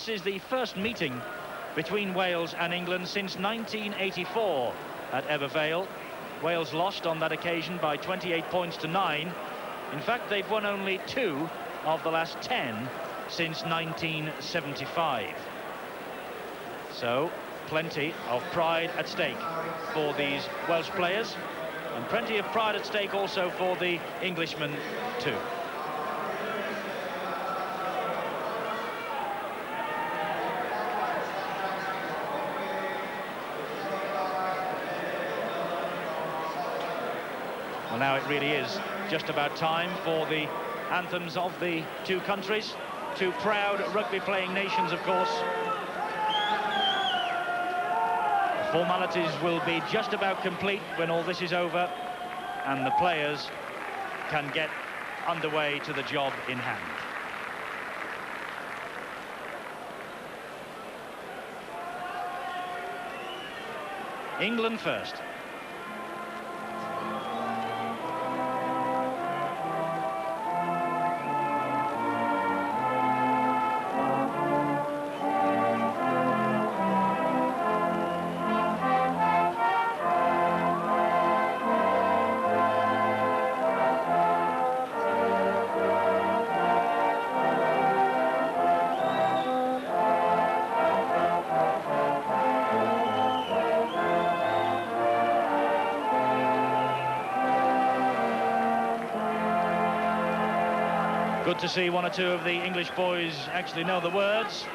this is the first meeting between Wales and England since 1984 at Evervale. Wales lost on that occasion by 28 points to 9. In fact, they've won only 2 of the last 10 since 1975. So, plenty of pride at stake for these Welsh players, and plenty of pride at stake also for the Englishmen too. Well, now it really is just about time for the anthems of the two countries, two proud rugby-playing nations, of course. The formalities will be just about complete when all this is over, and the players can get underway to the job in hand. England first. Good to see one or two of the English boys actually know the words.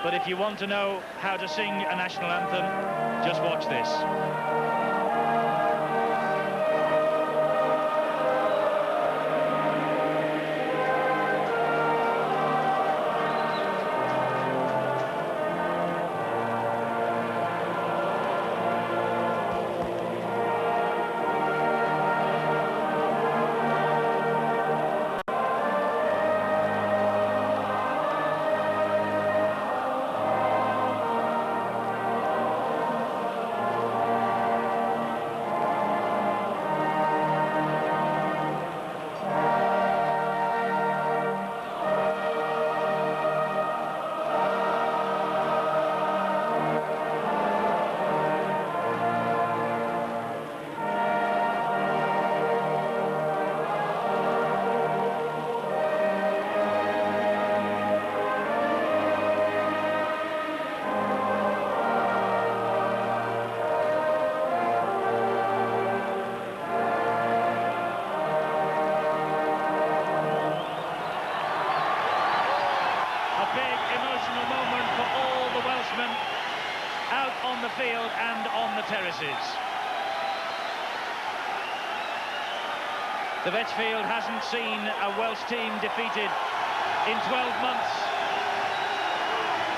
But if you want to know how to sing a national anthem, just watch this. Out on the field and on the terraces. The Vetchfield hasn't seen a Welsh team defeated in 12 months,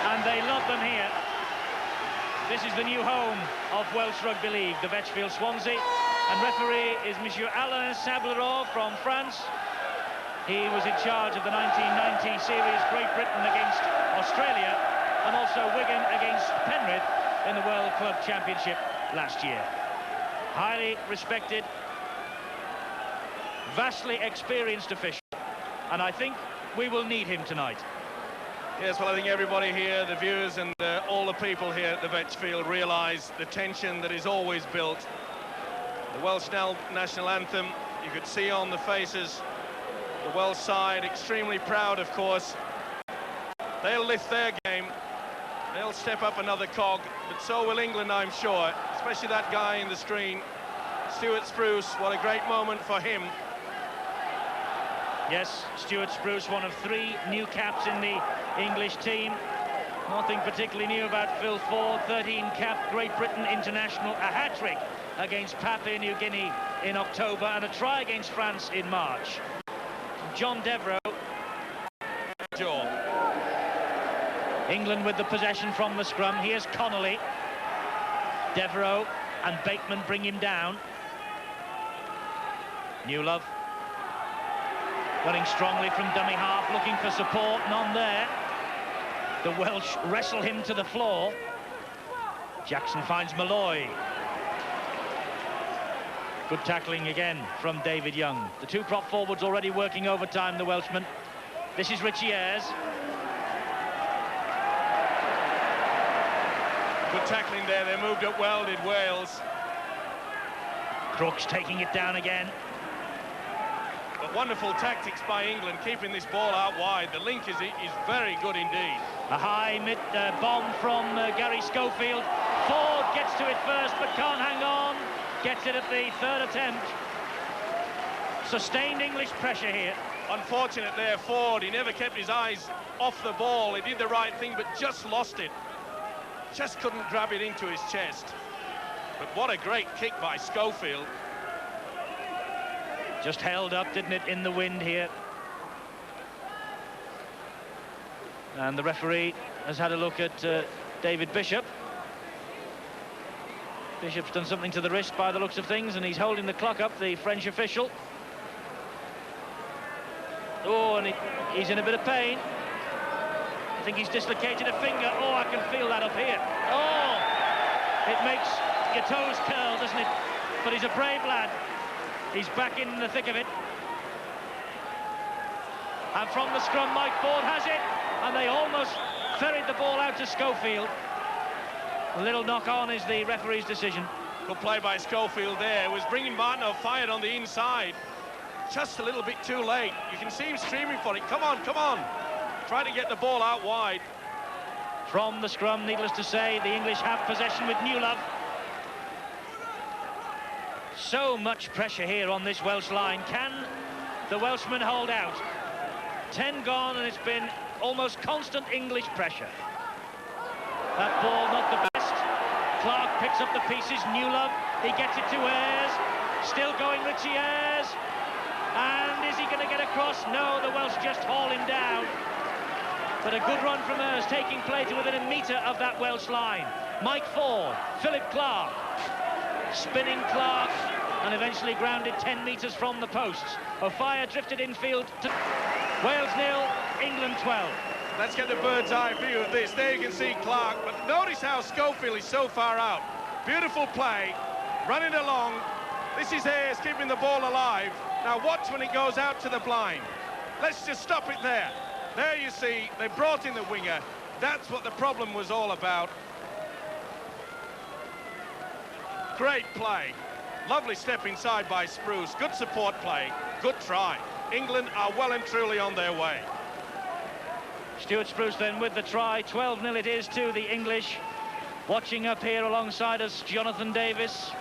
and they love them here. This is the new home of Welsh Rugby League, the Vetchfield Swansea, and referee is Monsieur Alain Sablereau from France. He was in charge of the 1990 series, Great Britain against Australia, and also Wigan against Penrith in the World Club Championship last year. Highly respected, vastly experienced official, and I think we will need him tonight. Yes, well, I think everybody here, the viewers and all the people here at the Vetchfield realise the tension that is always built. The Welsh national anthem, you could see on the faces, the Welsh side extremely proud, of course. They'll lift their game. They'll step up another cog, but so will England, I'm sure, especially that guy in the screen, Stuart Spruce. What a great moment for him. Yes, Stuart Spruce, one of 3 new caps in the English team. Nothing particularly new about Phil Ford, 13-cap Great Britain international, a hat-trick against Papua New Guinea in October, and a try against France in March. John Devereux. England with the possession from the scrum. Here's Connolly. Devereux and Bateman bring him down. Newlove running strongly from dummy half, looking for support, none there. The Welsh wrestle him to the floor. Jackson finds Malloy. Good tackling again from David Young. The 2 prop forwards already working overtime, the Welshman. This is Richie Ayres. Good tackling there. They moved up well, did Wales. Crooks taking it down again. But wonderful tactics by England, keeping this ball out wide. The link is very good indeed. A high mid bomb from Gary Schofield. Ford gets to it first, but can't hang on. Gets it at the third attempt. Sustained English pressure here. Unfortunate there, Ford. He never kept his eyes off the ball. He did the right thing, but just lost it. Just couldn't grab it into his chest. But what a great kick by Schofield. Just held up, didn't it, in the wind here. And the referee has had a look at David Bishop. Bishop's done something to the wrist by the looks of things, and he's holding the clock up, the French official. Oh, and he's in a bit of pain. I think he's dislocated a finger. Oh, I can feel that up here. Oh, it makes your toes curl, doesn't it? But he's a brave lad. He's back in the thick of it. And from the scrum, Mike Ford has it. And they almost ferried the ball out to Schofield. A little knock-on is the referee's decision. Good play by Schofield there. It was bringing Martineau fired on the inside. Just a little bit too late. You can see him streaming for it. Come on, come on. Try to get the ball out wide. From the scrum, needless to say, the English have possession with Newlove. So much pressure here on this Welsh line. Can the Welshmen hold out? 10 gone, and it's been almost constant English pressure. That ball not the best. Clark picks up the pieces. Newlove, he gets it to Ayres. Still going Richie Ayres. And is he going to get across? No, the Welsh just haul him down. But a good run from Ayres, taking play to within a metre of that Welsh line. Mike Ford, Philip Clark, spinning Clark, and eventually grounded 10 metres from the posts. O'Fire drifted infield to Wales 0, England 12. Let's get the bird's eye view of this. There you can see Clark, but notice how Schofield is so far out. Beautiful play, running along. This is Ayres keeping the ball alive. Now watch when it goes out to the blind. Let's just stop it there. There you see, they brought in the winger. That's what the problem was all about. Great play. Lovely step inside by Spruce. Good support play. Good try. England are well and truly on their way. Stuart Spruce then with the try. 12-0 it is to the English. Watching up here alongside us, Jonathan Davis.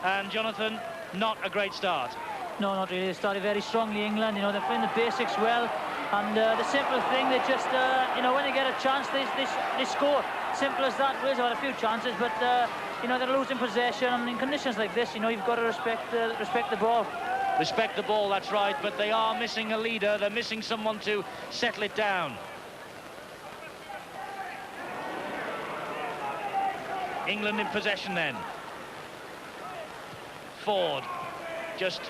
And Jonathan, not a great start. No, not really. They started very strongly, England. You know, they're playing the basics well. And the simple thing, they just, you know, when they get a chance, they score. Simple as that. Wales had a few chances, but, you know, they're losing possession. And in conditions like this, you know, you've got to respect the ball. Respect the ball, that's right, but they are missing a leader. They're missing someone to settle it down. England in possession then. Ford just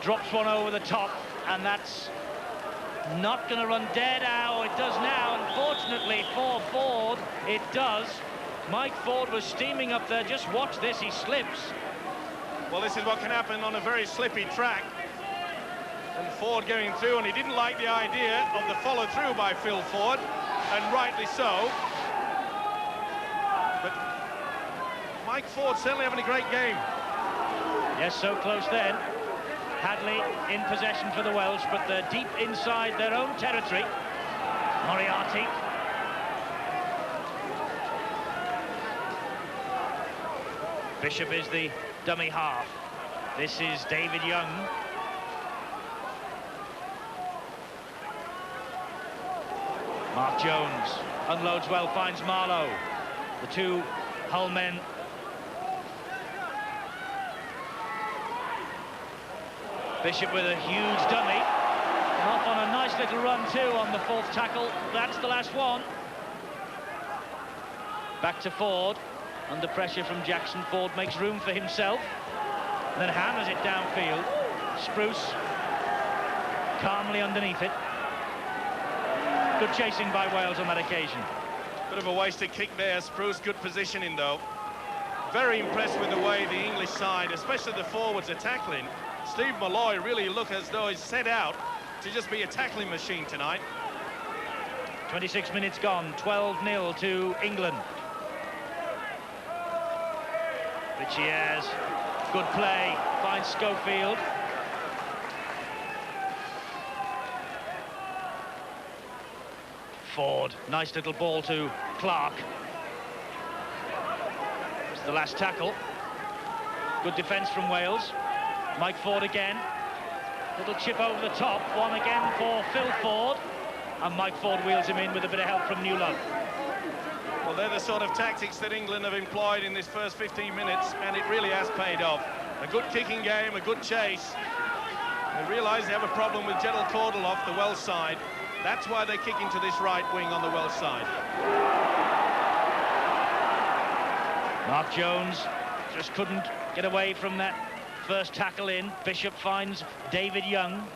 drops one over the top, and that's not going to run dead. Now it does now. Unfortunately for Ford, it does. Mike Ford was steaming up there. Just watch this, he slips. Well, this is what can happen on a very slippy track. And Ford going through, and he didn't like the idea of the follow-through by Phil Ford, and rightly so. But Mike Ford certainly having a great game. Yes, so close then. Hadley in possession for the Welsh, but they're deep inside their own territory. Moriarty. Bishop is the dummy half. This is David Young. Mark Jones unloads well, finds Marlowe. The two Hull men. Bishop with a huge dummy. And off on a nice little run too on the fourth tackle. That's the last one. Back to Ford. Under pressure from Jackson, Ford makes room for himself. And then hammers it downfield. Spruce calmly underneath it. Good chasing by Wales on that occasion. Bit of a wasted kick there. Spruce, good positioning though. Very impressed with the way the English side, especially the forwards, are tackling. Steve Malloy really look as though he's set out to just be a tackling machine tonight. 26 minutes gone, 12-0 to England. Richiers, good play, finds Schofield. Ford, nice little ball to Clark. It's the last tackle. Good defence from Wales. Mike Ford again. Little chip over the top, one again for Phil Ford. And Mike Ford wheels him in with a bit of help from Newland. Well, they're the sort of tactics that England have employed in this first 15 minutes, and it really has paid off. A good kicking game, a good chase. They realise they have a problem with Gerald Cordell off the Welsh side. That's why they're kicking to this right wing on the Welsh side. Mark Jones just couldn't get away from that first tackle in. Bishop finds David Young.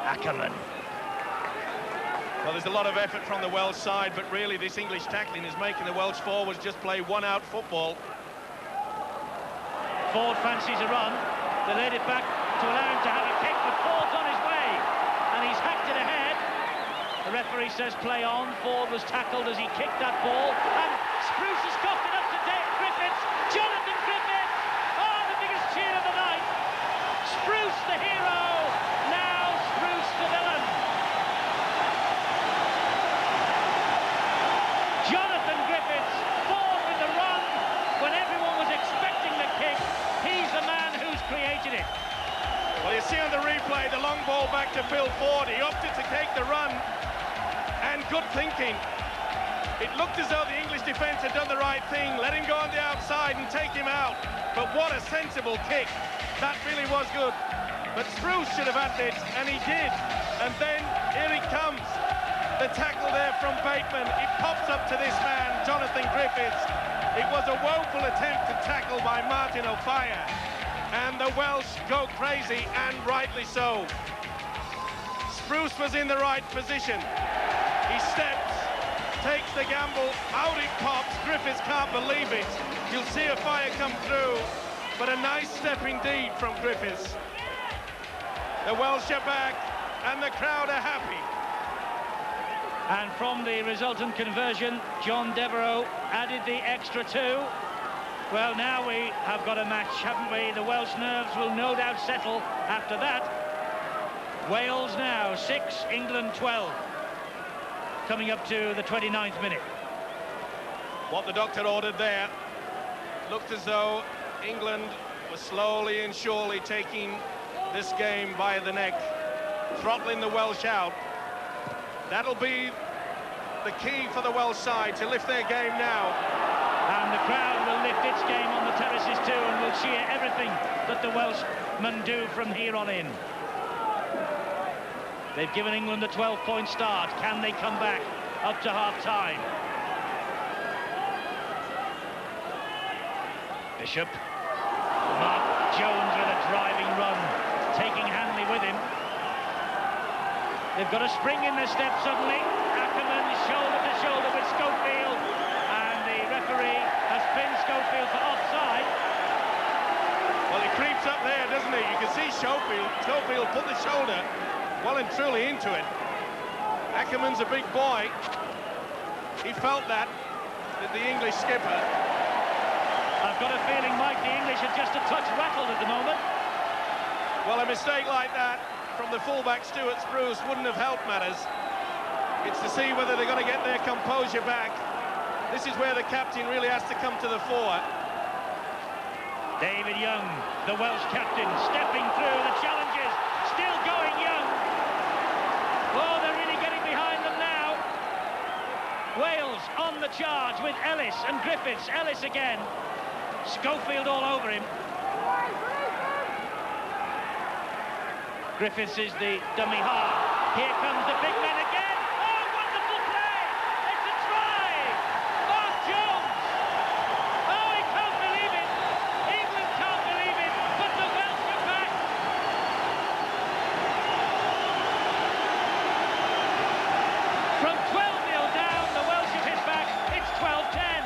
Ackerman. Well, there's a lot of effort from the Welsh side, but really this English tackling is making the Welsh forwards just play one-out football. Ford fancies a run. They laid it back to allow him to have a kick, but Ford's on his way, and he's hacked it ahead. The referee says play on. Ford was tackled as he kicked that ball, and Spruce has coughed it up to Griffiths. Jonathan Griffiths! Oh, the biggest cheer of the night. Spruce the hero, now Spruce the villain. Jonathan Griffiths, Ford with the run when everyone was expecting the kick. He's the man who's created it. Well, you see on the replay, the long ball back to Phil Ford. He opted to take the run, and good thinking. It looked as though the English defence had done the right thing, let him go on the outside and take him out. But what a sensible kick. That really was good. But Spruce should have had it, and he did. And then, here he comes. The tackle there from Bateman. It pops up to this man, Jonathan Griffiths. It was a woeful attempt to tackle by Martin Offiah. And the Welsh go crazy, and rightly so. Spruce was in the right position. He steps, takes the gamble, out it pops. Griffiths can't believe it. You'll see Offiah come through, but a nice step indeed from Griffiths. The Welsh are back, and the crowd are happy. And from the resultant conversion, John Devereux added the extra two. Well, now we have got a match, haven't we? The Welsh nerves will no doubt settle after that. Wales now 6, England 12. Coming up to the 29th minute. What the doctor ordered there looked as though England was slowly and surely taking this game by the neck, throttling the Welsh out. That'll be the key for the Welsh side to lift their game now. And the crowd will lift its game on the terraces too, and will cheer everything that the Welshmen do from here on in. They've given England a 12-point start. Can they come back up to half-time? Bishop. Mark Jones with a driving run, taking Hanley with him. They've got a spring in their step suddenly. Ackerman shoulder to shoulder with Schofield, and the referee has pinned Schofield for offside. Well, he creeps up there, doesn't he? You can see Schofield put the shoulder well and truly into it. Ackerman's a big boy. He felt that the English skipper. I've got a feeling, Mike, the English are just a touch rattled at the moment. Well, a mistake like that from the fullback Stuart Spruce wouldn't have helped matters. It's to see whether they're going to get their composure back. This is where the captain really has to come to the fore. David Young, the Welsh captain, stepping through the challenges. Still going, Young. Oh, they're really getting behind them now. Wales on the charge with Ellis and Griffiths. Ellis again. Schofield all over him. Griffiths is the dummy half. Here comes the big man again. Oh, wonderful play! It's a try! Mark Jones! Oh, he can't believe it! England can't believe it, but the Welsh are back! From 12-0 down, the Welsh have hit back. It's 12-10.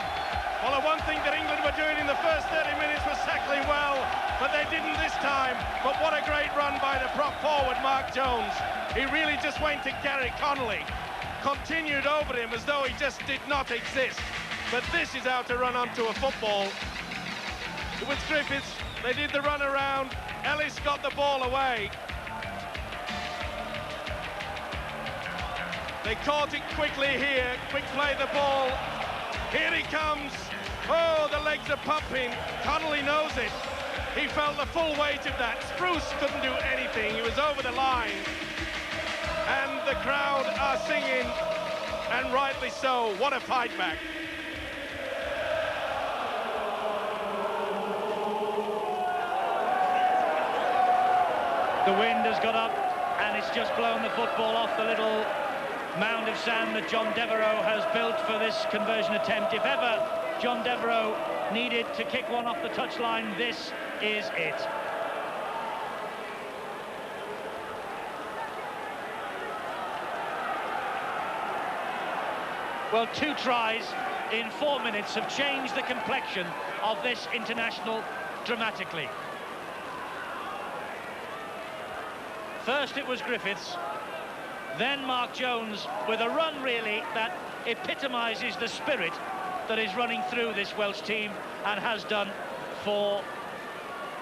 Well, the one thing that England were doing in the first 30 minutes was tackling well, but they didn't this time, but what a great run by the prop forward, Mark Jones. He really just went to Gary Connolly, continued over him as though he just did not exist. But this is how to run onto a football. With Griffiths, they did the run around. Ellis got the ball away. They caught it quickly here. Quick play the ball. Here he comes. Oh, the legs are pumping. Connolly knows it. He felt the full weight of that. Spruce couldn't do anything. He was over the line. And the crowd are singing, and rightly so. What a fight back. The wind has got up and it's just blown the football off the little mound of sand that John Devereux has built for this conversion attempt. If ever John Devereux needed to kick one off the touchline, this is it. Well, 2 tries in 4 minutes have changed the complexion of this international dramatically. First it was Griffiths, then Mark Jones with a run really that epitomises the spirit that is running through this Welsh team and has done for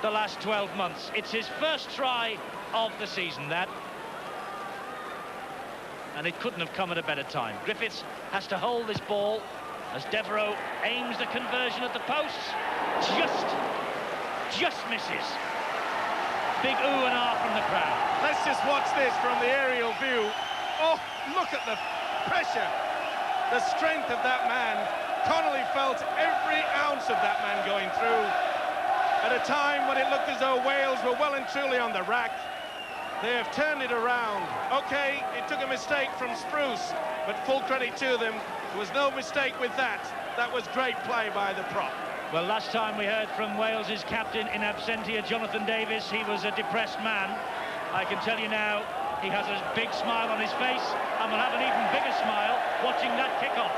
the last 12 months. It's his first try of the season, that. And it couldn't have come at a better time. Griffiths has to hold this ball as Devereux aims the conversion at the posts. Just misses. Big ooh and ah from the crowd. Let's just watch this from the aerial view. Oh, look at the pressure, the strength of that man. Connolly felt every ounce of that man going through at a time when it looked as though Wales were well and truly on the rack. They have turned it around. Okay, it took a mistake from Spruce, but full credit to them. There was no mistake with that. That was great play by the prop. Well, last time we heard from Wales's captain in absentia, Jonathan Davies, he was a depressed man. I can tell you now, he has a big smile on his face and will have an even bigger smile watching that kick-off.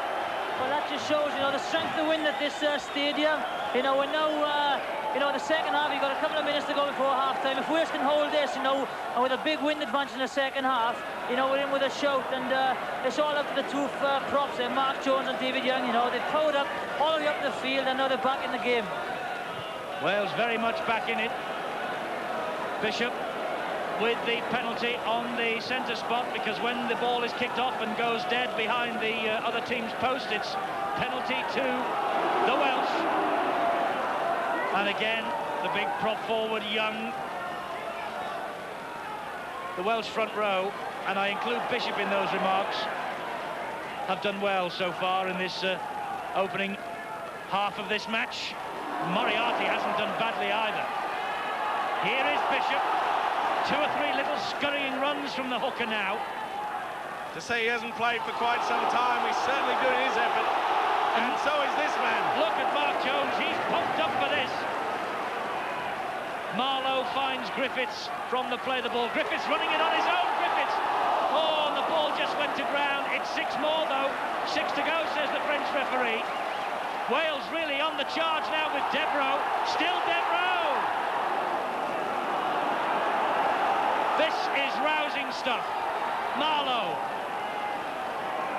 Well, that just shows, you know, the strength of wind at this stadium. You know, we're now, you know, in the second half, you've got a couple of minutes to go before half-time. If Wales can hold this, you know, and with a big wind advantage in the second half, you know, we're in with a shout. And it's all up to the 2 props there, Mark Jones and David Young. You know, they've powered up all the way up the field, and now they're back in the game. Wales very much back in it. Bishop with the penalty on the centre spot, because when the ball is kicked off and goes dead behind the other team's post, it's penalty to the Welsh. And again, the big prop forward, Young. The Welsh front row, and I include Bishop in those remarks, have done well so far in this opening half of this match. Moriarty hasn't done badly either. Here is Bishop. 2 or 3 little scurrying runs from the hooker now. To say he hasn't played for quite some time, he's certainly doing his effort. And so is this man. Look at Mark Jones, he's pumped up for this. Marlowe finds Griffiths from the play the ball. Griffiths running it on his own, Griffiths. Oh, and the ball just went to ground. It's 6 more though. 6 to go, says the French referee. Wales really on the charge now with Devereux. Still Devereux. This is rousing stuff. Marlowe.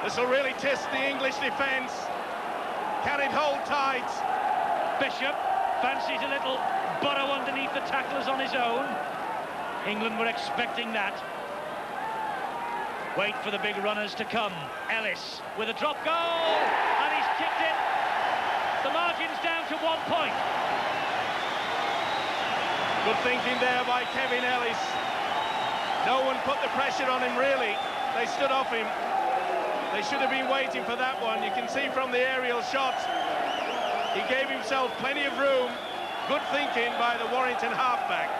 This will really test the English defence. Can it hold tight? Bishop fancies a little burrow underneath the tacklers on his own. England were expecting that. Wait for the big runners to come. Ellis with a drop goal, and he's kicked it. The margin's down to 1 point. Good thinking there by Kevin Ellis. No one put the pressure on him, really. They stood off him. They should have been waiting for that one. You can see from the aerial shot, he gave himself plenty of room. Good thinking by the Warrington halfback.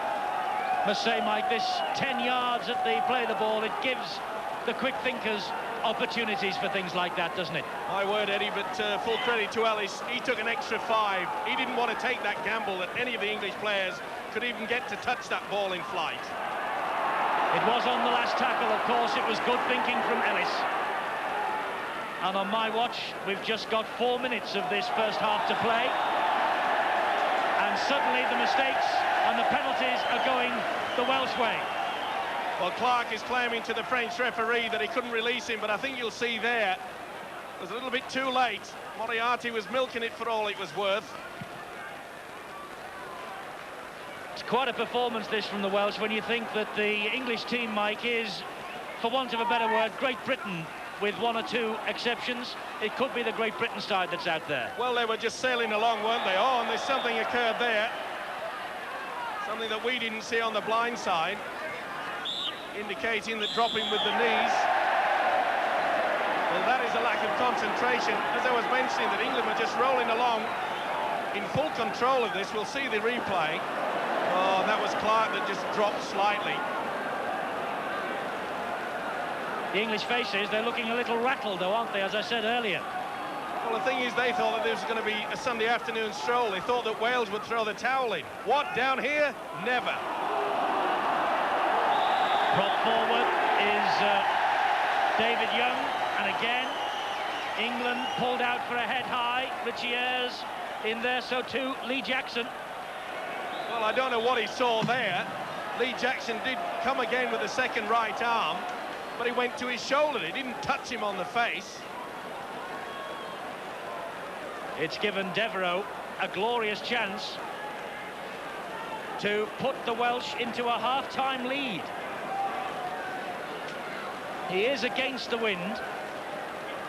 Must say, Mike, this 10 yards at the play the ball, it gives the quick thinkers opportunities for things like that, doesn't it? My word, Eddie, but full credit to Ellis. He took an extra 5. He didn't want to take that gamble that any of the English players could even get to touch that ball in flight. It was on the last tackle, of course. It was good thinking from Ellis. And on my watch, we've just got 4 minutes of this first half to play. And suddenly the mistakes and the penalties are going the Welsh way. Well, Clark is claiming to the French referee that he couldn't release him, but I think you'll see there, it was a little bit too late. Moriarty was milking it for all it was worth. It's quite a performance, this, from the Welsh, when you think that the English team, Mike, is, for want of a better word, Great Britain, with one or two exceptions. It could be the Great Britain side that's out there. Well, they were just sailing along, weren't they? Oh, and there's something occurred there. Something that we didn't see on the blind side, indicating that dropping with the knees, well, that is a lack of concentration. As I was mentioning, that England were just rolling along in full control of this. We'll see the replay. Oh, that was Clark that just dropped slightly. The English faces, they're looking a little rattled, though, aren't they, as I said earlier? Well, the thing is, they thought that this was going to be a Sunday afternoon stroll. They thought that Wales would throw the towel in. What, down here? Never. Prop forward is David Young, and again, England pulled out for a head high. Richie Ayres in there, so too Lee Jackson. Well, I don't know what he saw there. Lee Jackson did come again with the second right arm, but he went to his shoulder. He didn't touch him on the face. It's given Devereux a glorious chance to put the Welsh into a half-time lead. He is against the wind,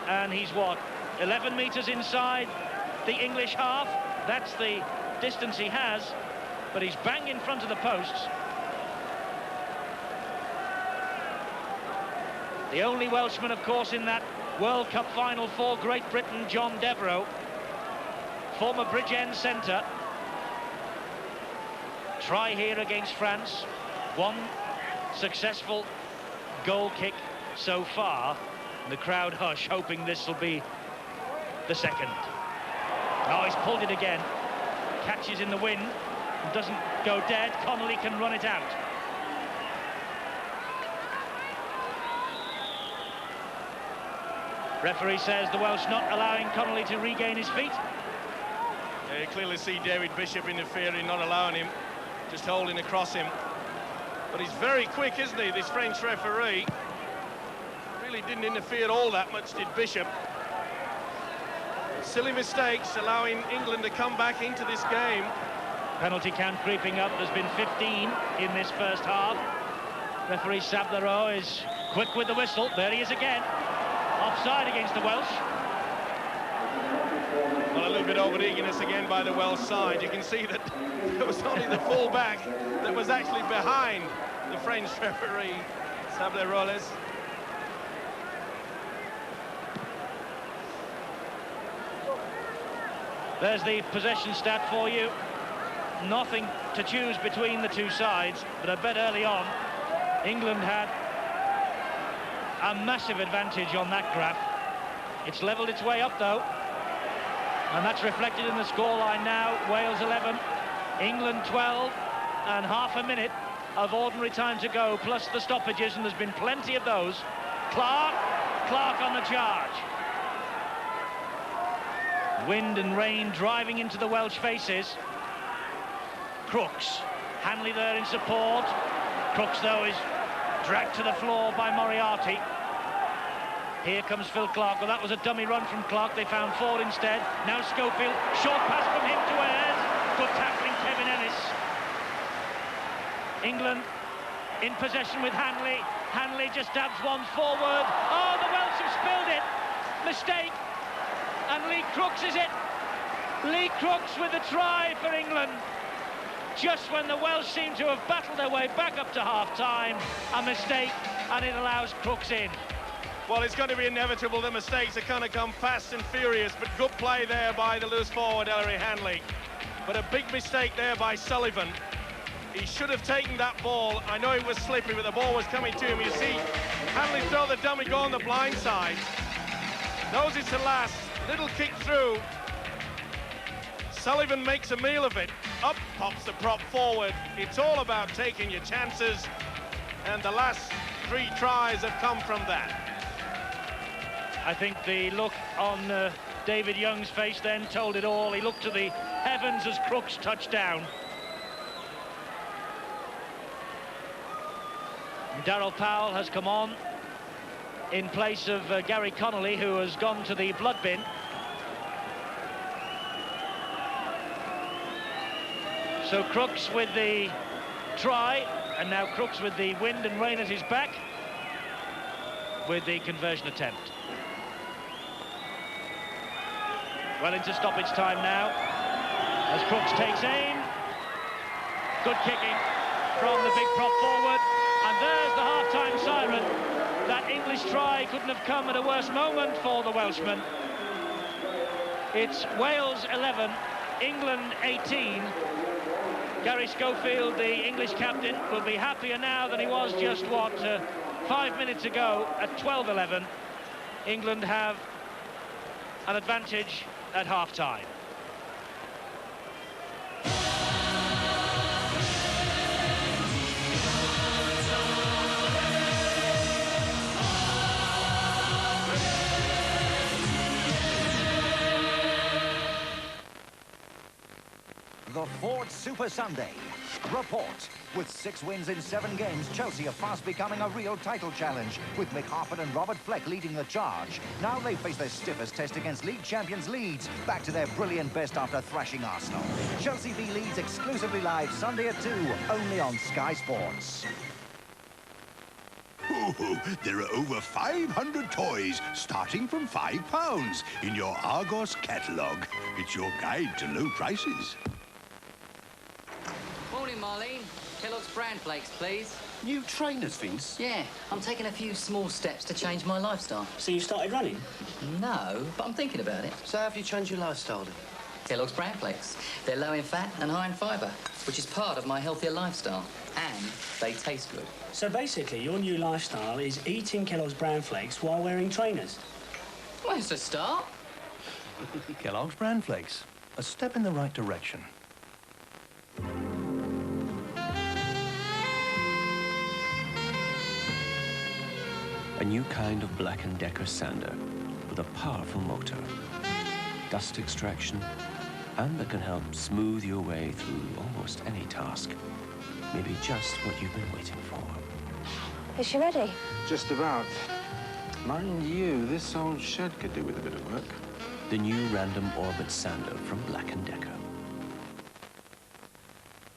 and he's, what, 11 metres inside the English half? That's the distance he has, but he's bang in front of the posts. The only Welshman, of course, in that World Cup final for Great Britain, John Devereux, former Bridgend centre. Try here against France. One successful goal kick so far. The crowd hush, hoping this will be the second. Oh, he's pulled it again. Catches in the wind and doesn't go dead. Connolly can run it out. Referee says the Welsh not allowing Connolly to regain his feet. Yeah, you clearly see David Bishop interfering, not allowing him, just holding across him. But he's very quick, isn't he, this French referee? Really didn't interfere all that much, did Bishop. Silly mistakes allowing England to come back into this game. Penalty count creeping up. There's been 15 in this first half. Referee Sablereau is quick with the whistle. There he is again. Offside against the Welsh. Well, a little bit over eagerness again by the Welsh side. You can see that it was only the full-back that was actually behind the French referee, Sablereau. There's the possession stat for you. Nothing to choose between the two sides, but I bet early on England had a massive advantage on that graph. It's levelled its way up, though, and that's reflected in the scoreline now. Wales 11, England 12, and half a minute of ordinary time to go, plus the stoppages, and there's been plenty of those. Clark on the charge. Wind and rain driving into the Welsh faces. Crooks, Hanley there in support. Crooks, though, is dragged to the floor by Moriarty. Here comes Phil Clark. Well, that was a dummy run from Clark. They found Ford instead. Now Schofield, short pass from him to Ayres. Good tackling, Kevin Ellis. England in possession with Hanley. Hanley just dabs one forward. Oh, the Welsh have spilled it. Mistake. And Lee Crooks is it. Lee Crooks with the try for England. Just when the Welsh seem to have battled their way back up to half-time, a mistake, and it allows Crooks in. Well, it's going to be inevitable. The mistakes are going to come fast and furious, but good play there by the loose forward, Ellery Hanley. But a big mistake there by Sullivan. He should have taken that ball. I know it was slippery, but the ball was coming to him. You see Hanley throw the dummy, go on the blind side. Knows it's the last. Little kick through. Sullivan makes a meal of it. Up pops the prop forward. It's all about taking your chances, and the last 3 tries have come from that. I think the look on David Young's face then told it all. He looked to the heavens as Crooks touched down. Darryl Powell has come on in place of Gary Connolly, who has gone to the blood bin. So Crooks with the try, and now Crooks with the wind and rain at his back with the conversion attempt. Well into stoppage time now as Crooks takes aim. Good kicking from the big prop forward, and there's the half-time siren. That English try couldn't have come at a worse moment for the Welshman. It's Wales 11, England 18. Gary Schofield, the English captain, will be happier now than he was just, 5 minutes ago at 12-11. England have an advantage at half-time. The Ford Super Sunday. Report. With 6 wins in 7 games, Chelsea are fast becoming a real title challenge, with Mick Harford and Robert Fleck leading the charge. Now they face their stiffest test against league champions Leeds, back to their brilliant best after thrashing Arsenal. Chelsea v Leeds exclusively live Sunday at 2, only on Sky Sports. Ooh, there are over 500 toys starting from £5 in your Argos catalogue. It's your guide to low prices. Morning, Marlene. Kellogg's Bran Flakes, please. New trainers, Vince? Yeah, I'm taking a few small steps to change my lifestyle. So you started running? No, but I'm thinking about it. So how have you changed your lifestyle then? Kellogg's Bran Flakes. They're low in fat and high in fibre, which is part of my healthier lifestyle. And they taste good. So basically, your new lifestyle is eating Kellogg's Bran Flakes while wearing trainers? Well, it's a start. Kellogg's Bran Flakes, a step in the right direction. A new kind of Black & Decker sander with a powerful motor, dust extraction, and that can help smooth your way through almost any task. Maybe just what you've been waiting for. Is she ready? Just about. Mind you, this old shed could do with a bit of work. The new Random Orbit sander from Black & Decker.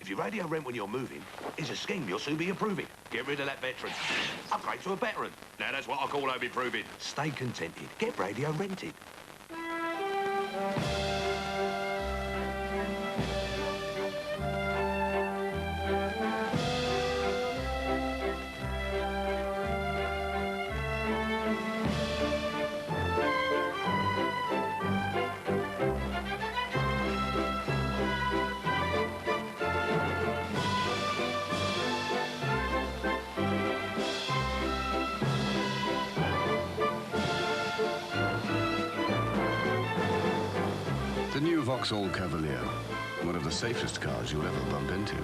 If your radio rent when you're moving is a scheme you'll soon be approving. Get rid of that veteran. Upgrade to a veteran. Now that's what I call home improving. Stay contented. Get radio rented. The new Vauxhall Cavalier. One of the safest cars you'll ever bump into.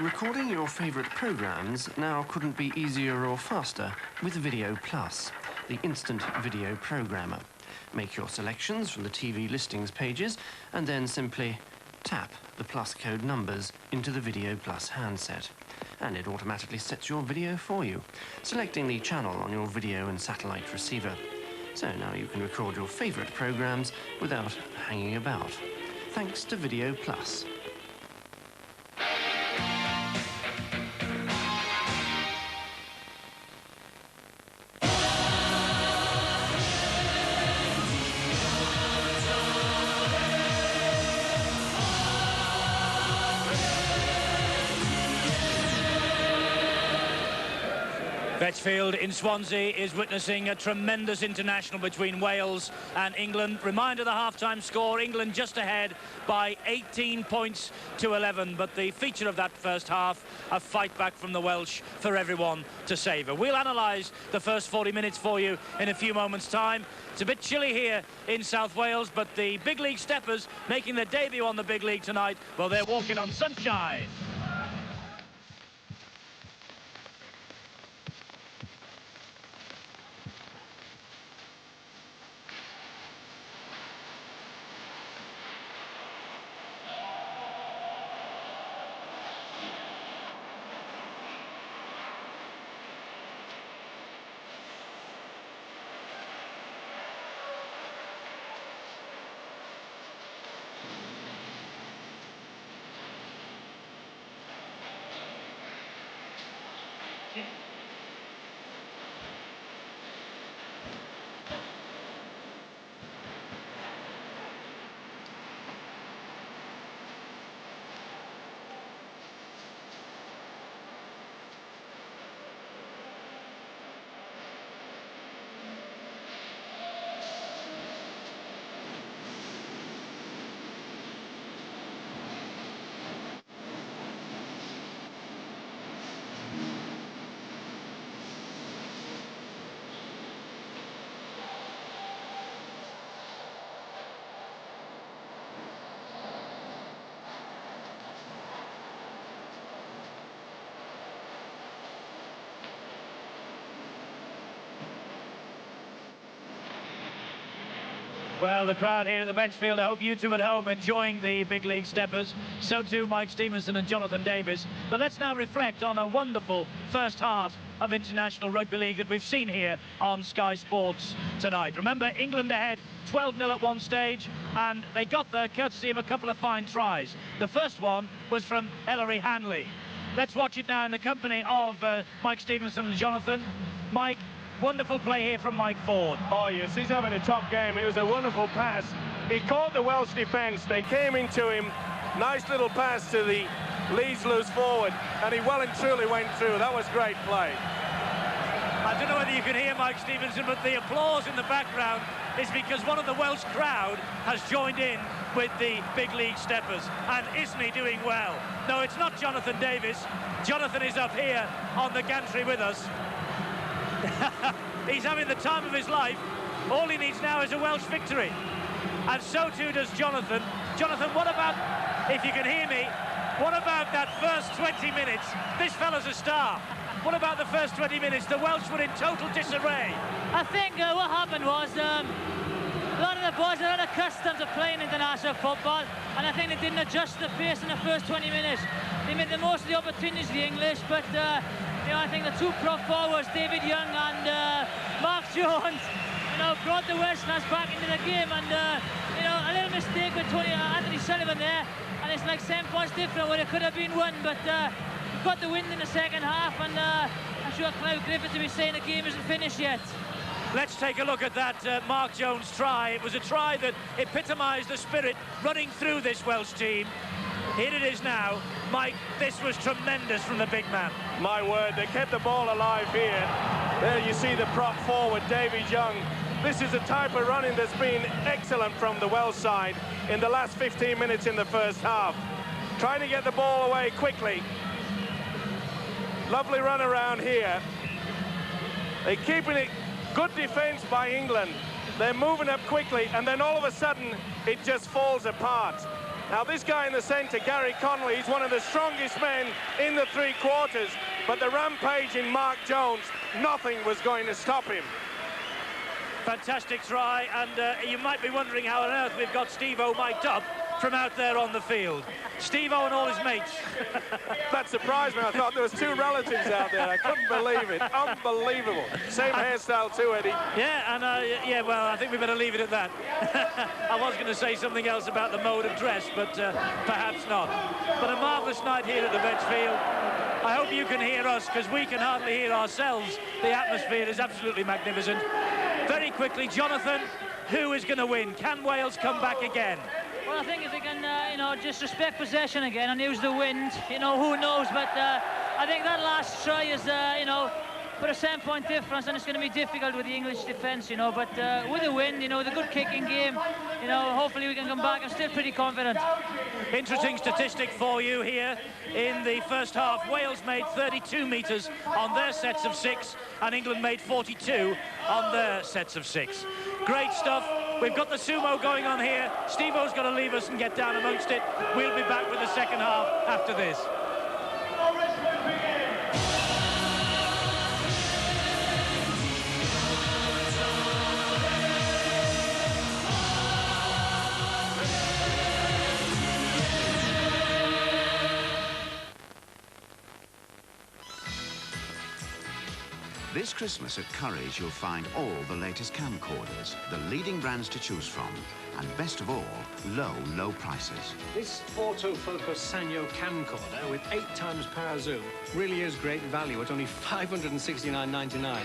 Recording your favourite programmes now couldn't be easier or faster with Video Plus, the instant video programmer. Make your selections from the TV listings pages and then simply tap the Plus code numbers into the Video Plus handset. And it automatically sets your video for you, selecting the channel on your video and satellite receiver. So now you can record your favourite programmes without hanging about. Thanks to Video Plus. Betchfield in Swansea is witnessing a tremendous international between Wales and England. Reminder, the half-time score, England just ahead by 18 points to 11. But the feature of that first half, a fight back from the Welsh for everyone to savour. We'll analyse the first 40 minutes for you in a few moments' time. It's a bit chilly here in South Wales, but the big league steppers making their debut on the big league tonight, well, they're walking on sunshine. Well, the crowd here at the Benchfield, I hope you two at home enjoying the big league steppers. So too Mike Stevenson and Jonathan Davies. But let's now reflect on a wonderful first half of international rugby league that we've seen here on Sky Sports tonight. Remember, England ahead 12-0 at one stage, and they got there courtesy of a couple of fine tries. The first one was from Ellery Hanley. Let's watch it now in the company of Mike Stevenson and Jonathan. Mike, wonderful play here from Mike Ford. Oh yes, he's having a top game. It was a wonderful pass. He caught the Welsh defence. They came into him. Nice little pass to the Leeds loose forward, and he well and truly went through. That was great play. I don't know whether you can hear Mike Stevenson, but the applause in the background is because one of the Welsh crowd has joined in with the big league steppers. And isn't he doing well? No, it's not Jonathan Davies. Jonathan is up here on the gantry with us. He's having the time of his life. All he needs now is a Welsh victory. And so too does Jonathan. Jonathan, what about, if you can hear me, what about that first 20 minutes? This fella's a star. What about the first 20 minutes? The Welsh were in total disarray. I think what happened was a lot of the boys are unaccustomed to playing international football, and I think they didn't adjust the pace in the first 20 minutes. They made the most of the opportunities, the English, but you know, I think the two prop forwards, David Young and Mark Jones, you know, brought the Welsh lads back into the game, and you know, a little mistake with Anthony Sullivan there, and it's like 7 points different where it could have been won, but we've got the win in the second half, and I'm sure Clive Griffiths will be saying the game isn't finished yet. Let's take a look at that Mark Jones try. It was a try that epitomised the spirit running through this Welsh team. Here it is now. Mike, this was tremendous from the big man. My word, they kept the ball alive here. There you see the prop forward, David Young. This is a type of running that's been excellent from the Welsh side in the last 15 minutes in the first half. Trying to get the ball away quickly. Lovely run around here. They're keeping it. Good defence by England. They're moving up quickly, and then all of a sudden, it just falls apart. Now, this guy in the centre, Gary Connolly, he's one of the strongest men in the three quarters, but the rampage in Mark Jones, nothing was going to stop him. Fantastic try, and you might be wondering how on earth we've got Steve-O mic'd up from out there on the field. Steve-O and all his mates. That surprised me. I thought there was two relatives out there. I couldn't believe it. Unbelievable. Same hairstyle too, Eddie. Yeah, and yeah, well, I think we better leave it at that. I was going to say something else about the mode of dress, but perhaps not. But a marvellous night here at the Benchfield. I hope you can hear us, because we can hardly hear ourselves. The atmosphere is absolutely magnificent. Very quickly, Jonathan, who is going to win? Can Wales come back again? Well, I think if they can, you know, just respect possession again and use the wind, you know, who knows? But I think that last try is, you know, put a 7-point difference, and it's going to be difficult with the English defence, you know. But with the wind, you know, the good kicking game, you know, hopefully we can come back. I'm still pretty confident. Interesting statistic for you here. In the first half, Wales made 32 metres on their sets of 6, and England made 42 on their sets of 6. Great stuff. We've got the sumo going on here. Steve-O's got to leave us and get down amongst it. We'll be back with the second half after this. This Christmas at Curry's, you'll find all the latest camcorders, the leading brands to choose from, and best of all, low prices. This autofocus Sanyo camcorder with 8x power zoom really is great value at only $569.99.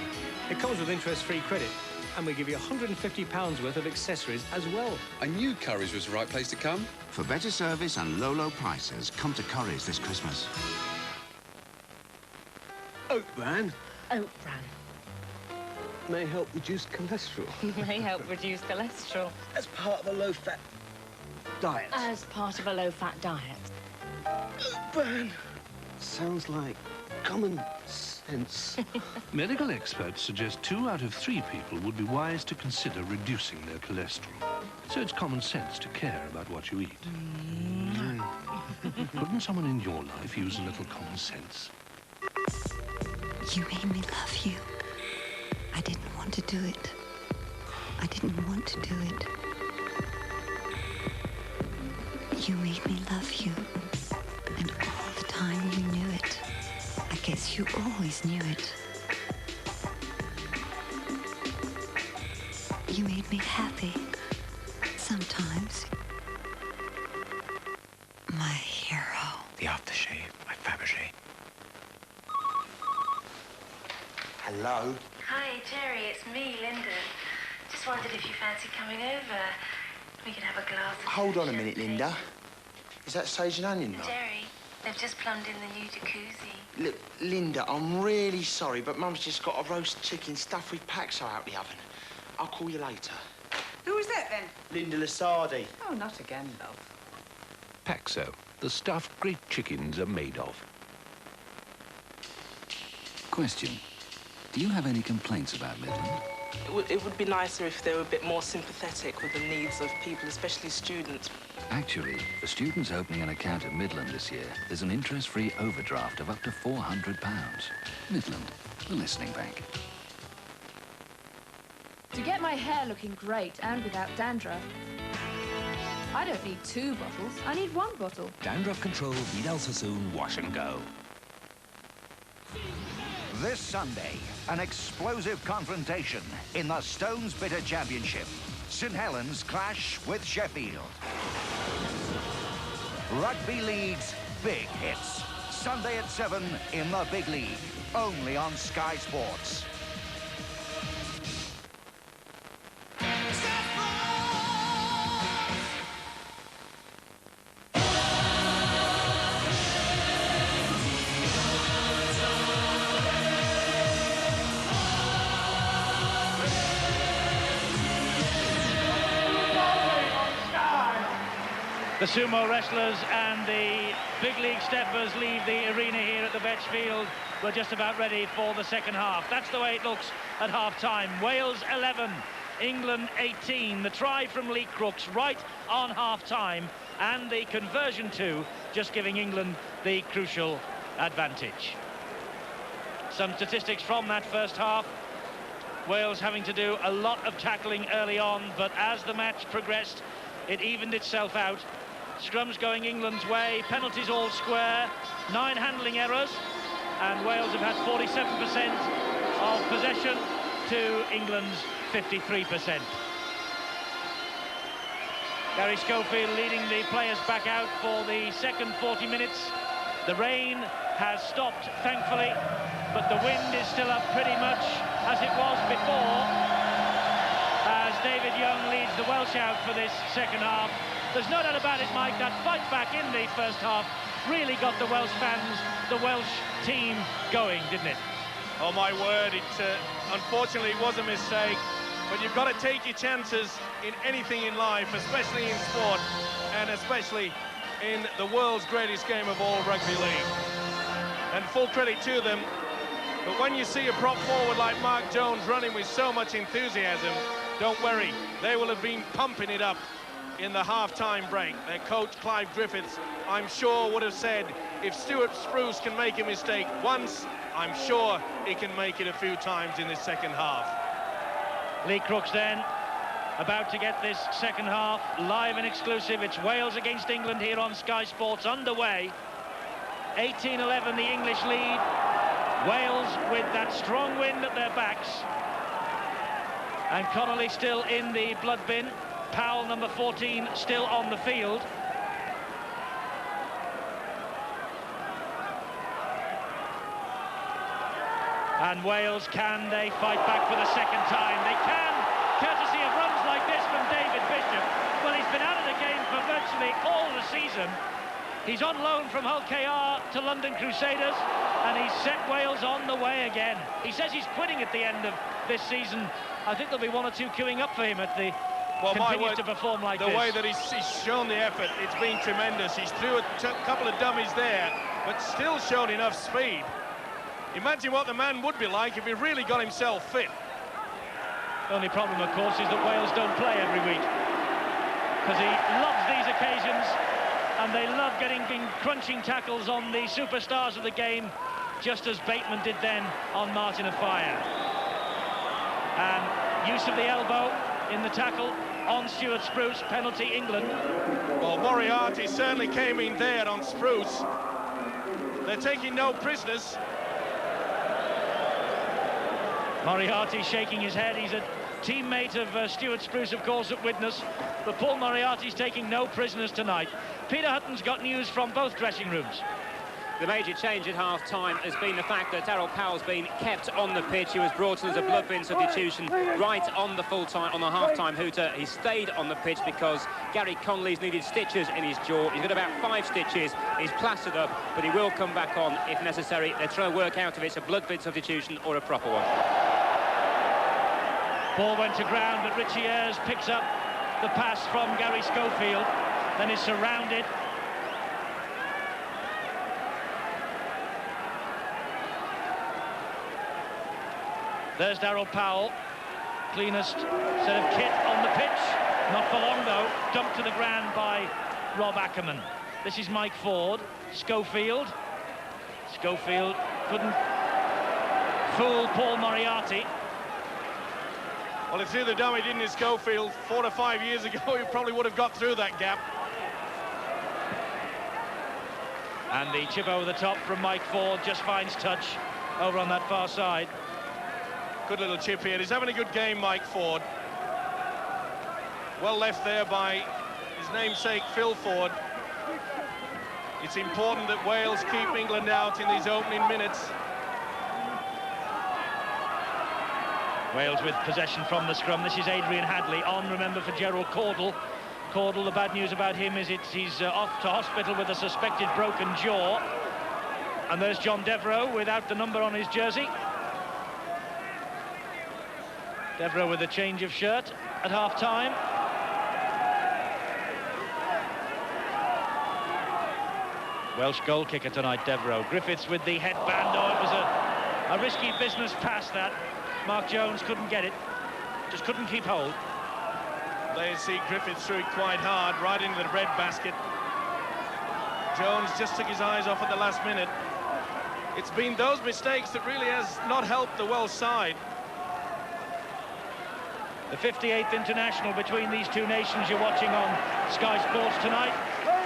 It comes with interest-free credit, and we give you £150 worth of accessories as well. I knew Curry's was the right place to come. For better service and low prices, come to Curry's this Christmas. Oat bran. Oat bran. May help reduce cholesterol. May help reduce cholesterol. As part of a low-fat diet. As part of a low-fat diet. Oat bran. Sounds like common sense. Medical experts suggest 2 out of 3 people would be wise to consider reducing their cholesterol. So it's common sense to care about what you eat. Couldn't someone in your life use a little common sense? You made me love you. I didn't want to do it. I didn't want to do it. You made me love you. And all the time you knew it. I guess you always knew it. You made me happy. Sometimes. My hero. The aftershave by Fabergé. Hello? Hi, Jerry, it's me, Linda. Just wondered if you fancy coming over. We could have a glass of... Hold on a minute, Linda. Is that sage and onion, Mum? Jerry, they've just plumbed in the new jacuzzi. Look, Linda, I'm really sorry, but Mum's just got a roast chicken stuffed with Paxo out the oven. I'll call you later. Who was that, then? Linda Lasardi. Oh, not again, love. Paxo, the stuff great chickens are made of. Question. Do you have any complaints about Midland? It would be nicer if they were a bit more sympathetic with the needs of people, especially students. Actually, for students opening an account at Midland this year, there's an interest-free overdraft of up to £400. Midland, the listening bank. To get my hair looking great and without dandruff, I don't need 2 bottles, I need 1 bottle. Dandruff Control Vidal Sassoon Wash and Go. This Sunday, an explosive confrontation in the Stones Bitter Championship. St Helens clash with Sheffield. Rugby League's big hits. Sunday at 7 in the Big League. Only on Sky Sports. The sumo wrestlers and the big league steppers leave the arena here at the Vetch Field. We're just about ready for the second half. That's the way it looks at half-time. Wales 11, England 18. The try from Lee Crooks right on half-time, and the conversion too, just giving England the crucial advantage. Some statistics from that first half. Wales having to do a lot of tackling early on, but as the match progressed, it evened itself out. Scrums going England's way, penalties all square, 9 handling errors, and Wales have had 47% of possession to England's 53%. Gary Schofield leading the players back out for the second 40 minutes. The rain has stopped, thankfully, but the wind is still up pretty much as it was before, as David Young leads the Welsh out for this second half. There's no doubt about it, Mike, that fight back in the first half really got the Welsh fans, the Welsh team going, didn't it? Oh, my word, it unfortunately was a mistake, but you've got to take your chances in anything in life, especially in sport, and especially in the world's greatest game of all, rugby league. And full credit to them, but when you see a prop forward like Mark Jones running with so much enthusiasm, don't worry, they will have been pumping it up in the half-time break. Their coach, Clive Griffiths, I'm sure would have said, if Stuart Spruce can make a mistake once, I'm sure he can make it a few times in this second half. Lee Crooks then, about to get this second half live and exclusive. It's Wales against England here on Sky Sports underway. 18-11 the English lead. Wales with that strong wind at their backs. And Connolly still in the blood bin. Powell, number 14, still on the field. And Wales, can they fight back for the second time? They can, courtesy of runs like this from David Bishop. Well, he's been out of the game for virtually all the season. He's on loan from Hull KR to London Crusaders, and he's set Wales on the way again. He says he's quitting at the end of this season. I think there'll be 1 or 2 queuing up for him at the... Well, continues to perform like this. The way that he's shown the effort, it's been tremendous. He's threw a couple of dummies there, but still showed enough speed. Imagine what the man would be like if he really got himself fit. The only problem, of course, is that Wales don't play every week, because he loves these occasions, and they love getting crunching tackles on the superstars of the game, just as Bateman did then on Martin Offiah. And use of the elbow. in the tackle on Stuart Spruce. Penalty, England. Well, Moriarty certainly came in there on Spruce. They're taking no prisoners. Moriarty shaking his head. He's a teammate of Stuart Spruce, of course, at Widnes. But Paul Moriarty's taking no prisoners tonight. Peter Hutton's got news from both dressing rooms. The major change at half-time has been the fact that Daryl Powell's been kept on the pitch. He was brought in as a blood bin substitution right on the full-time, on the half-time hooter. He stayed on the pitch because Gary Conley's needed stitches in his jaw. He's got about 5 stitches. He's plastered up, but he will come back on if necessary. They're trying to work out if it's a blood bin substitution or a proper one. Ball went to ground, but Richie Ayres picks up the pass from Gary Schofield, then is surrounded. There's Daryl Powell, cleanest set of kit on the pitch. Not for long, though. Dumped to the ground by Rob Ackerman. This is Mike Ford. Schofield. Schofield couldn't fool Paul Moriarty. Well, it's either dummy, didn't he, Schofield? 4 to 5 years ago, he probably would have got through that gap. And the chip over the top from Mike Ford just finds touch over on that far side. Good little chip here. He's having a good game, Mike Ford. Well left there by his namesake, Phil Ford. It's important that Wales keep England out in these opening minutes. Wales with possession from the scrum. This is Adrian Hadley on, remember, for Gerald Cordle. Cordle, the bad news about him is he's off to hospital with a suspected broken jaw. And there's John Devereux without the number on his jersey. Devereux with a change of shirt at half-time. Welsh goal kicker tonight, Devereux. Griffiths with the headband. Oh, it was a risky business pass, that. Mark Jones couldn't get it. Just couldn't keep hold. They see Griffiths threw it quite hard, right into the bread basket. Jones just took his eyes off at the last minute. It's been those mistakes that really has not helped the Welsh side. The 58th international between these two nations you're watching on Sky Sports tonight,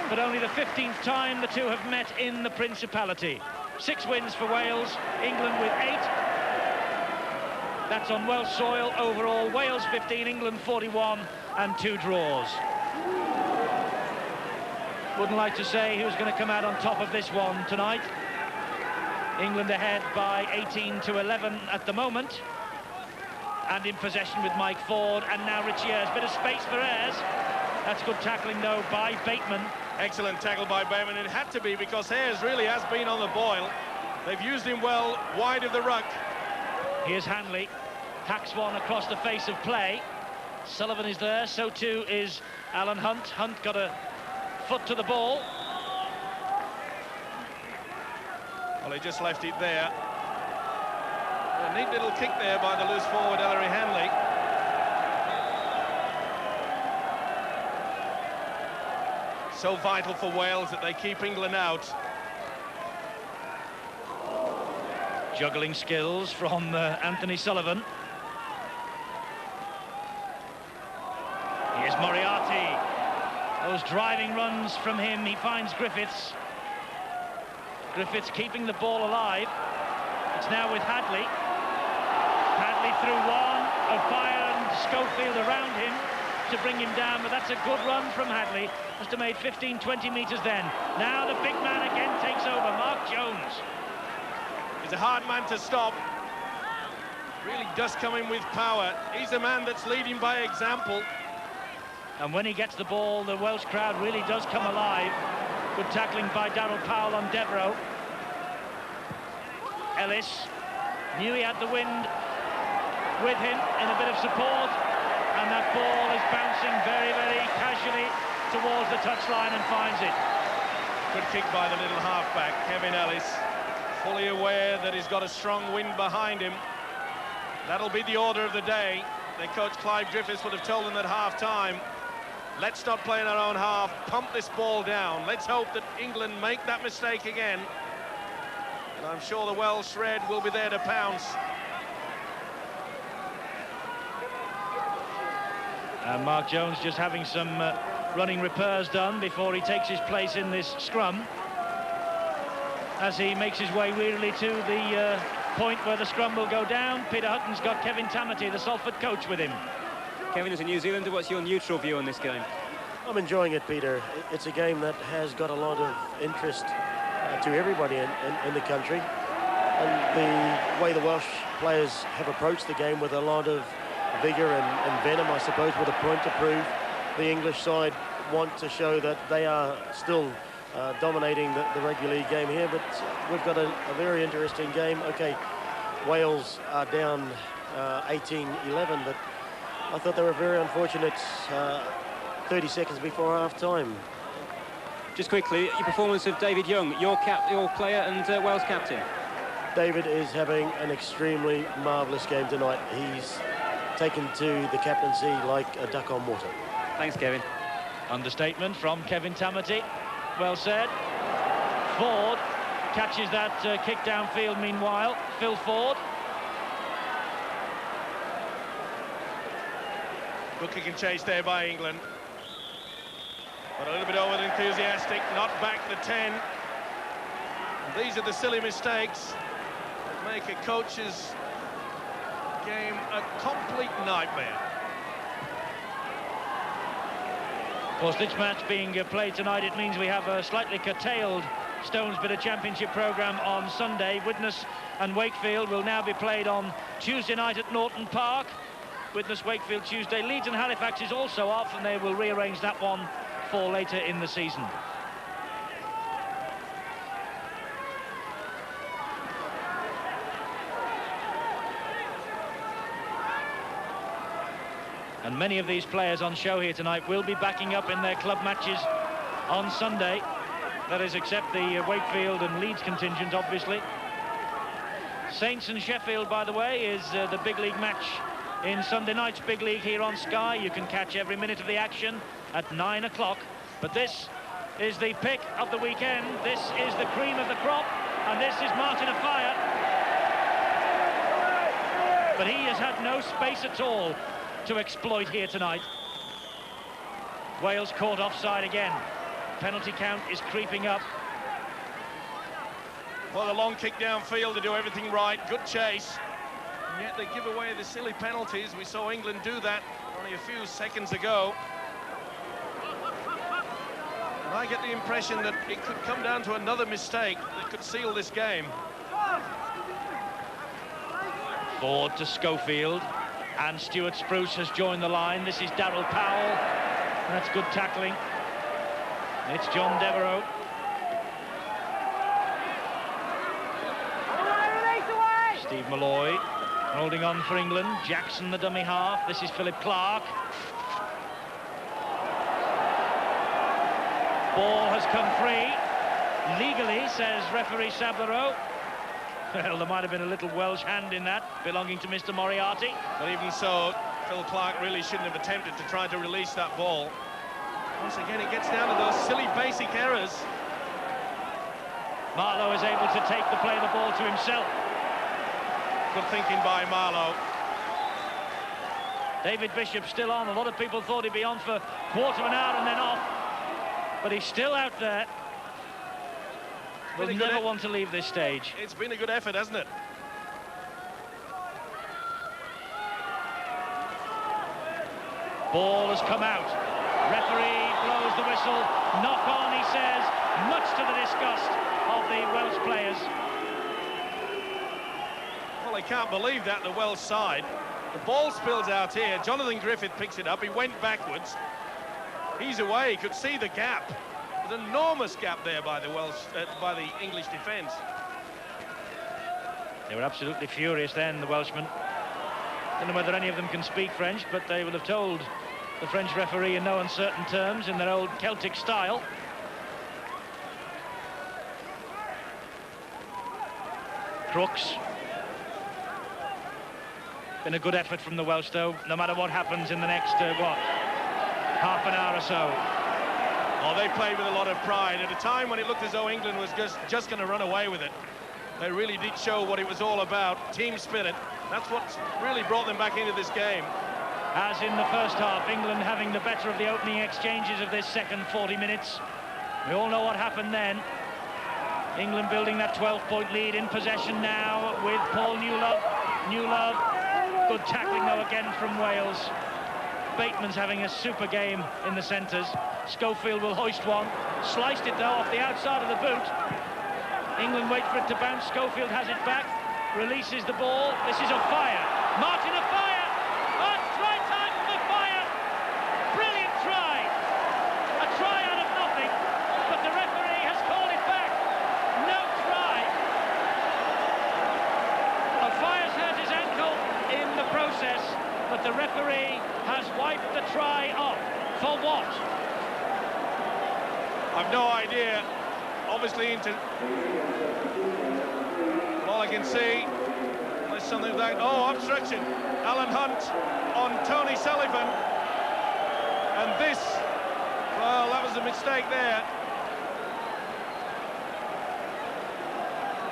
but only the 15th time the two have met in the Principality. 6 wins for Wales, England with 8. That's on Welsh soil overall. Wales 15, England 41, and 2 draws. Wouldn't like to say who's going to come out on top of this one tonight. England ahead by 18-11 at the moment. And in possession with Mike Ford, and now Richie Ayres. Bit of space for Ayres. That's good tackling, though, by Bateman. Excellent tackle by Bateman. It had to be, because Ayres really has been on the boil. They've used him well wide of the ruck. Here's Hanley. Hacks one across the face of play. Sullivan is there, so too is Alan Hunt. Hunt got a foot to the ball. Well, he just left it there. A neat little kick there by the loose forward, Ellery Hanley. So vital for Wales that they keep England out. Juggling skills from Anthony Sullivan. Here's Moriarty. Those driving runs from him. He finds Griffiths. Griffiths keeping the ball alive. It's now with Hadley. Hadley through one. O'Fire and Schofield around him to bring him down, but that's a good run from Hadley. Must have made 15-20 metres then. Now the big man again takes over, Mark Jones. He's a hard man to stop. Really does come in with power. He's a man that's leading by example. And when he gets the ball, the Welsh crowd really does come alive. Good tackling by Daryl Powell on Devereux. Ellis knew he had the wind with him in a bit of support, and that ball is bouncing very, very casually towards the touchline and finds it. Good kick by the little halfback, Kevin Ellis. Fully aware that he's got a strong wind behind him. That'll be the order of the day. Their coach Clive Griffiths would have told them at half-time, let's not play in our own half, pump this ball down. Let's hope that England make that mistake again. And I'm sure the Welsh Red will be there to pounce. And Mark Jones just having some running repairs done before he takes his place in this scrum, as he makes his way wearily to the point where the scrum will go down. Peter Hutton's got Kevin Tamati, the Salford coach, with him. Kevin, as a New Zealander, what's your neutral view on this game? I'm enjoying it, Peter. It's a game that has got a lot of interest to everybody in the country. And the way the Welsh players have approached the game with a lot of vigour and venom, I suppose, with a point to prove. The English side want to show that they are still dominating the rugby league game here, but we've got a very interesting game. Okay, Wales are down 18-11, but I thought they were very unfortunate 30 seconds before half-time. Just quickly, your performance of David Young, your player and Wales captain. David is having an extremely marvellous game tonight. He's taken to the captaincy like a duck on water. Thanks, Kevin. Understatement from Kevin Tamati. Well said. Ford catches that kick downfield meanwhile. Phil Ford. Good kick and chase there by England. But a little bit over enthusiastic, not back the 10. And these are the silly mistakes that make a coach's game a complete nightmare. Of course, this match being played tonight, it means we have a slightly curtailed Stones Bidder Championship programme on Sunday. Widnes and Wakefield will now be played on Tuesday night at Norton Park. Widnes Wakefield Tuesday. Leeds and Halifax is also off, and they will rearrange that one for later in the season. And many of these players on show here tonight will be backing up in their club matches on Sunday. That is, except the Wakefield and Leeds contingent, obviously. Saints and Sheffield, by the way, is the big league match in Sunday night's big league here on Sky. You can catch every minute of the action at 9 o'clock. But this is the pick of the weekend. This is the cream of the crop. And this is Martin Offiah. But he has had no space at all to exploit here tonight. Wales caught offside again. Penalty count is creeping up. Well, the long kick downfield to do everything right. Good chase. And yet they give away the silly penalties. We saw England do that only a few seconds ago. And I get the impression that it could come down to another mistake that could seal this game. Ford to Schofield. And Stuart Spruce has joined the line. This is Darryl Powell. That's good tackling. It's John Devereux. Steve Malloy holding on for England. Jackson, the dummy half. This is Philip Clark. Ball has come free. Legally, says referee Sablerow. Well, there might have been a little Welsh hand in that, belonging to Mr. Moriarty. But even so, Phil Clark really shouldn't have attempted to try to release that ball. Once again, it gets down to those silly basic errors. Marlowe is able to play the ball to himself. Good thinking by Marlowe. David Bishop still on. A lot of people thought he'd be on for a quarter of an hour and then off. But he's still out there. Will never want to leave this stage. It's been a good effort, hasn't it? Ball has come out. Referee blows the whistle. Knock on, he says, much to the disgust of the Welsh players. Well, I can't believe that, the Welsh side. The ball spills out here. Jonathan Griffith picks it up. He went backwards. He's away. He could see the gap. There's an enormous gap there by the English defence. They were absolutely furious then, the Welshmen. Don't know whether any of them can speak French, but they will have told the French referee in no uncertain terms in their old Celtic style. Crooks. Been a good effort from the Welsh, though, no matter what happens in the next, half an hour or so. Oh, they played with a lot of pride at a time when it looked as though England was just going to run away with it. They really did show what it was all about, team spirit. That's what's really brought them back into this game. As in the first half, England having the better of the opening exchanges of this second 40 minutes. We all know what happened then. England building that 12-point lead in possession now with Paul Newlove. Newlove, good tackling though again from Wales. Bateman's having a super game in the centres. Schofield will hoist one. Sliced it though off the outside of the boot. England wait for it to bounce. Schofield has it back. Releases the ball. This is Offiah. Martin Offiah. Oh, try time for Offiah. Brilliant try. A try out of nothing. But the referee has called it back. No try. Offiah's hurt his ankle in the process, but the referee has wiped the try off. For what? I've no idea. Obviously all I can see is something like, oh, obstruction. Alan Hunt on Tony Sullivan. And this, well, that was a mistake there.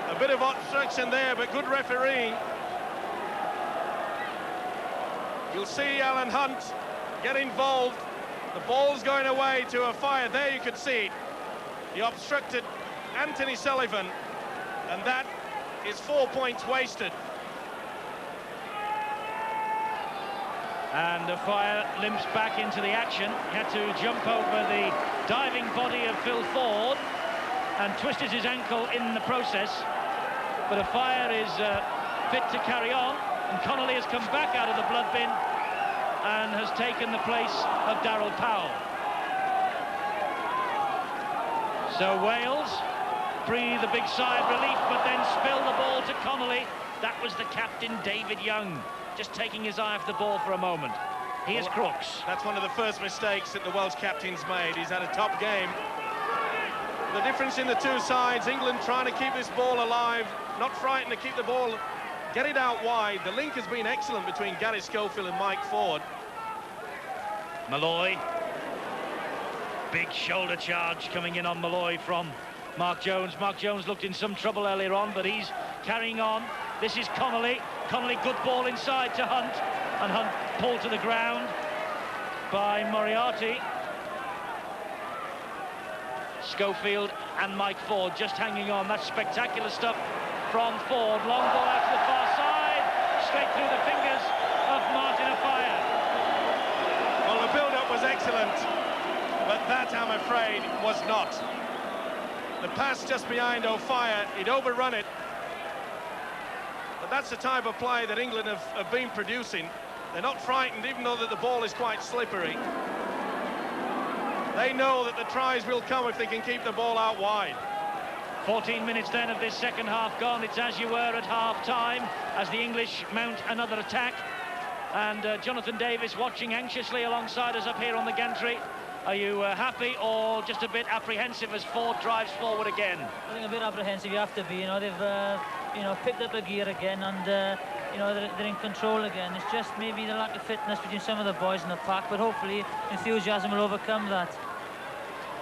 A bit of obstruction there, but good refereeing. You'll see Alan Hunt get involved. The ball's going away to Offiah. There you could see it. He obstructed Anthony Sullivan, and that is 4 points wasted. And Offiah limps back into the action. He had to jump over the diving body of Phil Ford and twisted his ankle in the process. But Offiah is fit to carry on, and Connolly has come back out of the blood bin and has taken the place of Daryl Powell. So Wales breathe a big sigh of relief, but then spill the ball to Connolly. That was the captain, David Young, just taking his eye off the ball for a moment. Here's Crooks. That's one of the first mistakes that the Welsh captain's made. He's had a top game. The difference in the two sides, England trying to keep this ball alive, not frightened to keep the ball, get it out wide. The link has been excellent between Gary Schofield and Mike Ford. Malloy. Big shoulder charge coming in on Malloy from Mark Jones. Mark Jones looked in some trouble earlier on, but he's carrying on. This is Connolly. Connolly, good ball inside to Hunt, and Hunt pulled to the ground by Moriarty. Schofield and Mike Ford just hanging on. That's spectacular stuff from Ford. Long ball out to the far side, straight through the fingers of Martin Offiah. Well, the build-up was excellent, but that, I'm afraid, was not. The pass just behind Offiah, he'd overrun it. But that's the type of play that England have been producing. They're not frightened, even though that the ball is quite slippery. They know that the tries will come if they can keep the ball out wide. 14 minutes then of this second half gone. It's as you were at half-time as the English mount another attack. And Jonathan Davis watching anxiously alongside us up here on the gantry. Are you happy or just a bit apprehensive as Ford drives forward again? I think a bit apprehensive, you have to be. You know, they've picked up a gear again, and they're in control again. It's just maybe the lack of fitness between some of the boys in the pack, but hopefully enthusiasm will overcome that.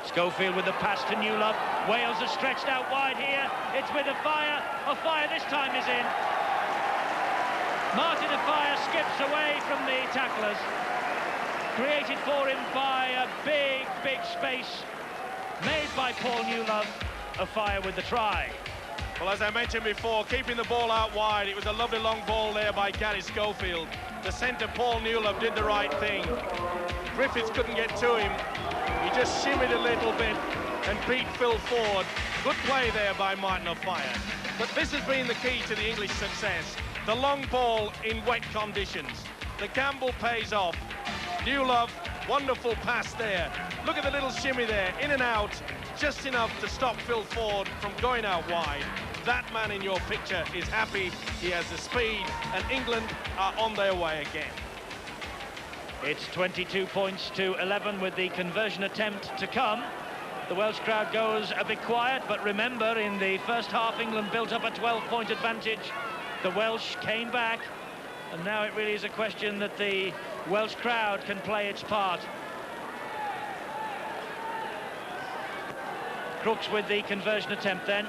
Schofield with the pass to Newlove. Wales are stretched out wide here. It's with Offiah. Offiah this time is in. Martin Offiah skips away from the tacklers. Created for him by a big, big space made by Paul Newlove. Offiah with the try. Well, as I mentioned before, keeping the ball out wide, it was a lovely long ball there by Gary Schofield. The centre, Paul Newlove, did the right thing. Griffiths couldn't get to him. He just shimmied a little bit and beat Phil Ford. Good play there by Martin Offiah. But this has been the key to the English success. The long ball in wet conditions. The gamble pays off. Newlove, wonderful pass there. Look at the little shimmy there, in and out, just enough to stop Phil Ford from going out wide. That man in your picture is happy, he has the speed, and England are on their way again. It's 22 points to 11 with the conversion attempt to come. The Welsh crowd goes a bit quiet, but remember, in the first half, England built up a 12-point advantage. The Welsh came back, and now it really is a question that the Welsh crowd can play its part. Crooks with the conversion attempt then.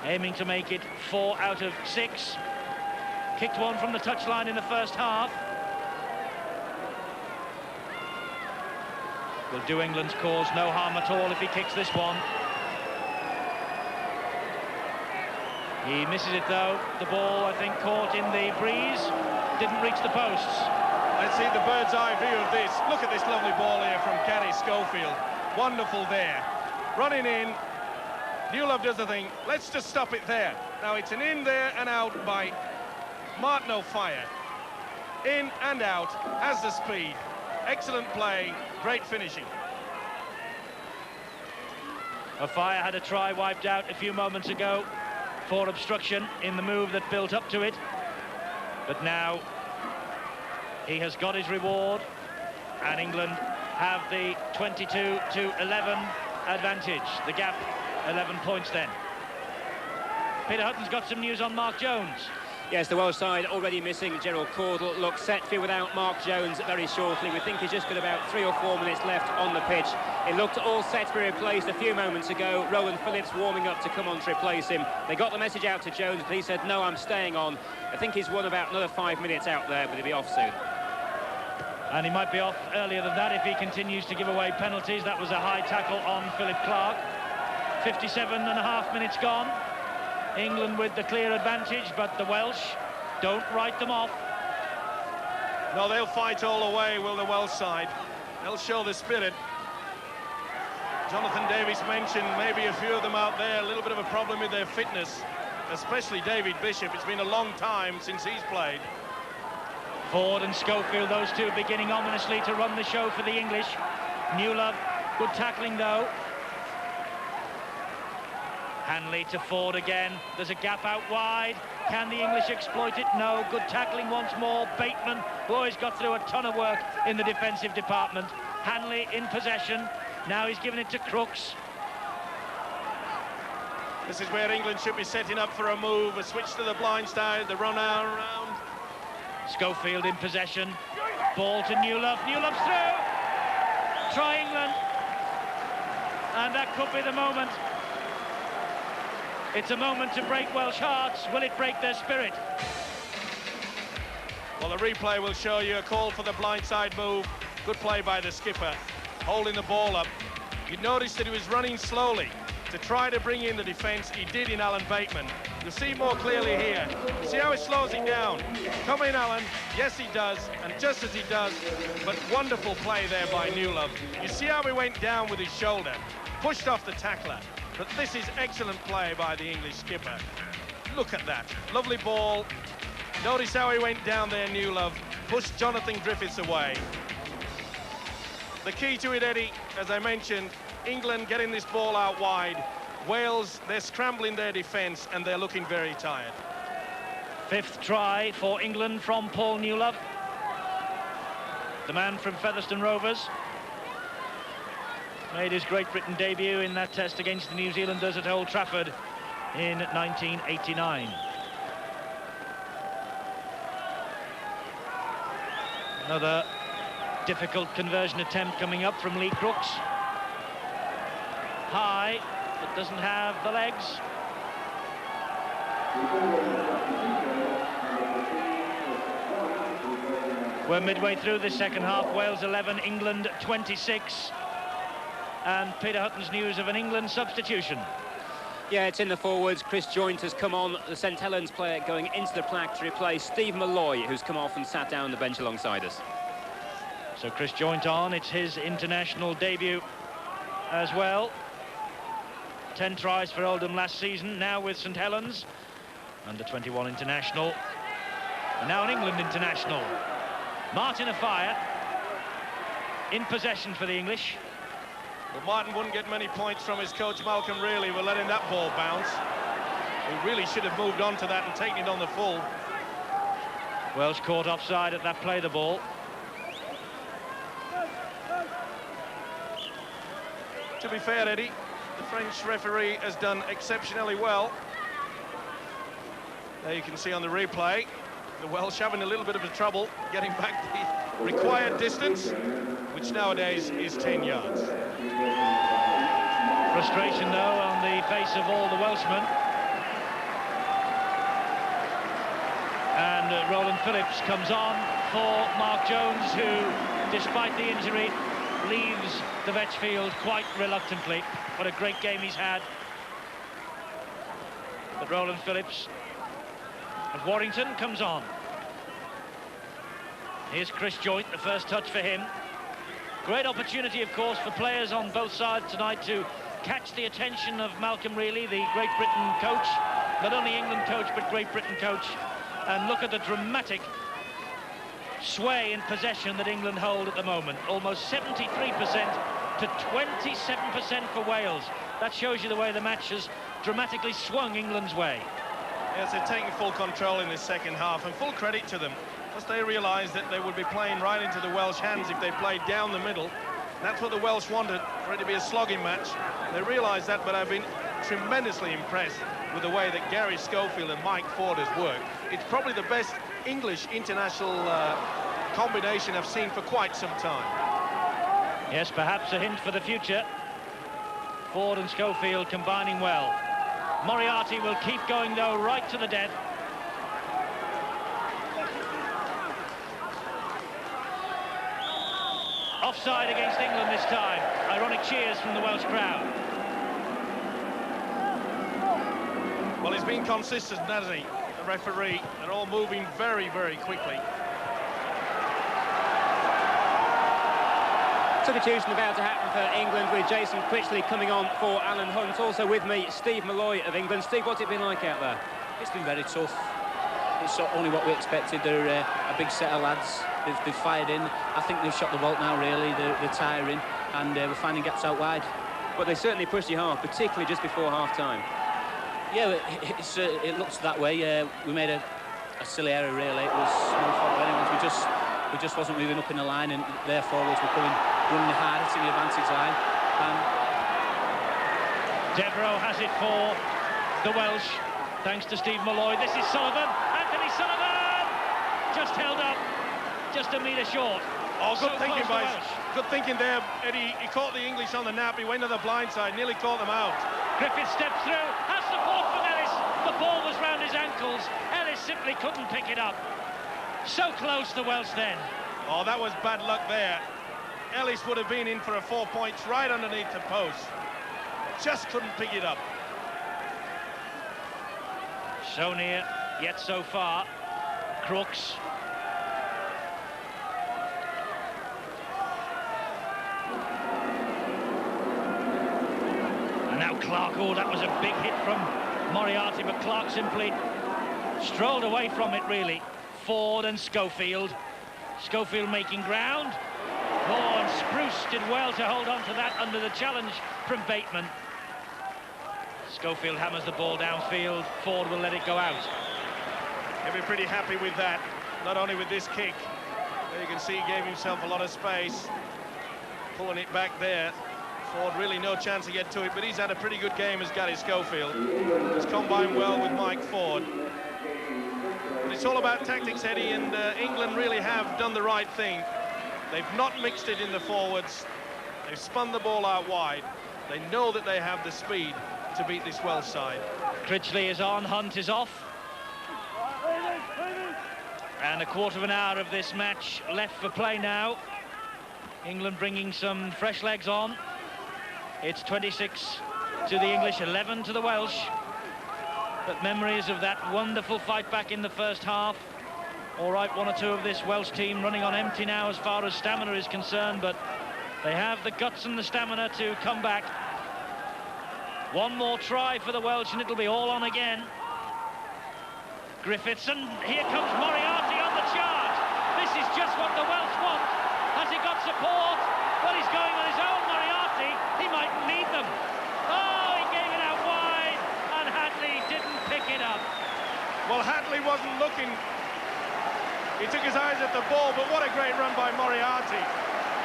Aiming to make it 4 out of 6. kicked one from the touchline in the first half. Will do England's cause no harm at all if he kicks this one. He misses it though. The ball, I think, caught in the breeze, didn't reach the posts. Let's see the bird's eye view of this. Look at this lovely ball here from Gary Schofield. Wonderful there. Running in. Newlove does the thing. Let's just stop it there. Now it's an in there and out by Martin O'Fire. In and out, has the speed. Excellent play, great finishing. O'Fire had a try wiped out a few moments ago for obstruction in the move that built up to it. But now he has got his reward, and England have the 22-11 advantage. The gap, 11 points then. Peter Hutton's got some news on Mark Jones. Yes, the Welsh side already missing Gerald Cordle. Look, set for without Mark Jones very shortly. We think he's just got about 3 or 4 minutes left on the pitch. It looked all set to be replaced a few moments ago. Rowan Phillips warming up to come on to replace him. They got the message out to Jones, but he said, no, I'm staying on. I think he's won about another 5 minutes out there, but he'll be off soon. And he might be off earlier than that if he continues to give away penalties. That was a high tackle on Philip Clark. 57.5 minutes gone. England with the clear advantage, but the Welsh don't write them off. No, they'll fight all the way, will the Welsh side. They'll show the spirit. Jonathan Davies mentioned maybe a few of them out there, a little bit of a problem with their fitness, especially David Bishop. It's been a long time since he's played. Ford and Schofield, those two beginning ominously to run the show for the English. Newlove, good tackling though. Hanley to Ford again. There's a gap out wide. Can the English exploit it? No. Good tackling once more. Bateman, who always got through a ton of work in the defensive department. Hanley in possession. Now he's given it to Crooks. This is where England should be setting up for a move, a switch to the blind side, the run around. Schofield in possession. Ball to Newlove. Newlove's through. Try England. And that could be the moment. It's a moment to break Welsh hearts. Will it break their spirit? Well, the replay will show you a call for the blindside move. Good play by the skipper, holding the ball up. You notice that he was running slowly to try to bring in the defence. He did in Alan Bateman. You'll see more clearly here. See how he slows it down. Come in, Alan. Yes, he does. And just as he does, but wonderful play there by Newlove. You see how he went down with his shoulder, pushed off the tackler. But this is excellent play by the English skipper. Look at that. Lovely ball. Notice how he went down there, Newlove. Pushed Jonathan Griffiths away. The key to it, Eddie, as I mentioned, England getting this ball out wide. Wales, they're scrambling their defence and they're looking very tired. 5th try for England from Paul Newlove, the man from Featherstone Rovers. Made his Great Britain debut in that test against the New Zealanders at Old Trafford in 1989. Another difficult conversion attempt coming up from Lee Crooks. High, but doesn't have the legs. We're midway through the second half. Wales 11, England 26. And Peter Hutton's news of an England substitution. Yeah, it's in the forwards. Chris Joynt has come on, the St Helens player, going into the plaque to replace Steve Malloy, who's come off and sat down on the bench alongside us. So Chris Joynt on. It's his international debut as well. 10 tries for Oldham last season, now with St Helens. Under-21 international. And now an England international. Martin O'Fire in possession for the English. Well, Martin wouldn't get many points from his coach, Malcolm Reilly, for letting that ball bounce. He really should have moved on to that and taken it on the full. Welsh caught offside at that play the ball. To be fair, Eddie, the French referee has done exceptionally well. There you can see on the replay, the Welsh having a little bit of a trouble getting back the required distance, which nowadays is 10 yards. Frustration, though, on the face of all the Welshmen. And And Roland Phillips comes on for Mark Jones, who, despite the injury, leaves the Vetch field quite reluctantly. What a great game he's had. But Roland Phillips of Warrington comes on. Here's Chris Joynt, the first touch for him. Great opportunity, of course, for players on both sides tonight to catch the attention of Malcolm Reilly, the Great Britain coach, not only England coach, but Great Britain coach. And look at the dramatic sway in possession that England hold at the moment. Almost 73% to 27% for Wales. That shows you the way the match has dramatically swung England's way. Yes, they're taking full control in this second half, and full credit to them, because they realised that they would be playing right into the Welsh hands if they played down the middle. That's what the Welsh wanted, for it to be a slogging match. They realised that, but I've been tremendously impressed with the way that Gary Schofield and Mike Ford has worked. It's probably the best English international combination I've seen for quite some time. Yes, perhaps a hint for the future. Ford and Schofield combining well. Moriarty will keep going, though, right to the death. Offside against England this time. Ironic cheers from the Welsh crowd. Well, he's been consistent, hasn't he? The referee. They're all moving very, very quickly. Substitution about to happen for England, with Jason Critchley coming on for Alan Hunt. Also with me, Steve Malloy of England. Steve, what's it been like out there? It's been very tough. It's only what we expected. They're a big set of lads. They've fired in. I think they've shot the vault now, really. They're tiring, and we're finding gaps out wide. But they certainly pushed you hard, particularly just before half-time. Yeah, it looks that way. We made a silly error, really. It was no fault of anyone's. We just wasn't moving up in the line, and their forwards were running hard, hitting the advantage line. Devereux has it for the Welsh, thanks to Steve Malloy. This is Sullivan. Anthony Sullivan! Just held up, just a metre short. Oh, good So thinking close by to Welsh. good thinking there, Eddie. He caught the English on the nap. He went to the blind side, nearly caught them out. Griffith steps through, has support from Ellis. The ball was round his ankles. Ellis simply couldn't pick it up. So close, the Welsh then. Oh, that was bad luck there. Ellis would have been in for a 4 points right underneath the post. Just couldn't pick it up. So near, yet so far. Crooks. And now Clark. Oh, that was a big hit from Moriarty, but Clark simply strolled away from it, really. Ford and Schofield. Schofield making ground. Oh, and Spruce did well to hold on to that under the challenge from Bateman. Schofield hammers the ball downfield. Ford will let it go out. He'll be pretty happy with that, not only with this kick. There you can see he gave himself a lot of space. Pulling it back there. Ford really no chance to get to it, but he's had a pretty good game as Gary Schofield. He's combined well with Mike Ford. But it's all about tactics, Eddie, and England really have done the right thing. They've not mixed it in the forwards. They've spun the ball out wide. They know that they have the speed to beat this Welsh side. Critchley is on, Hunt is off. And a quarter of an hour of this match left for play now. England bringing some fresh legs on. It's 26 to the English, 11 to the Welsh. But memories of that wonderful fight back in the first half. All right, one or two of this Welsh team running on empty now as far as stamina is concerned, but they have the guts and the stamina to come back. One more try for the Welsh and it'll be all on again. Griffiths, and here comes Moriarty on the charge. This is just what the Welsh want. Has he got support? Well, he's going on his own, Moriarty. He might need them. Oh, he gave it out wide, and Hadley didn't pick it up. Well, Hadley wasn't looking. He took his eyes at the ball, but what a great run by Moriarty.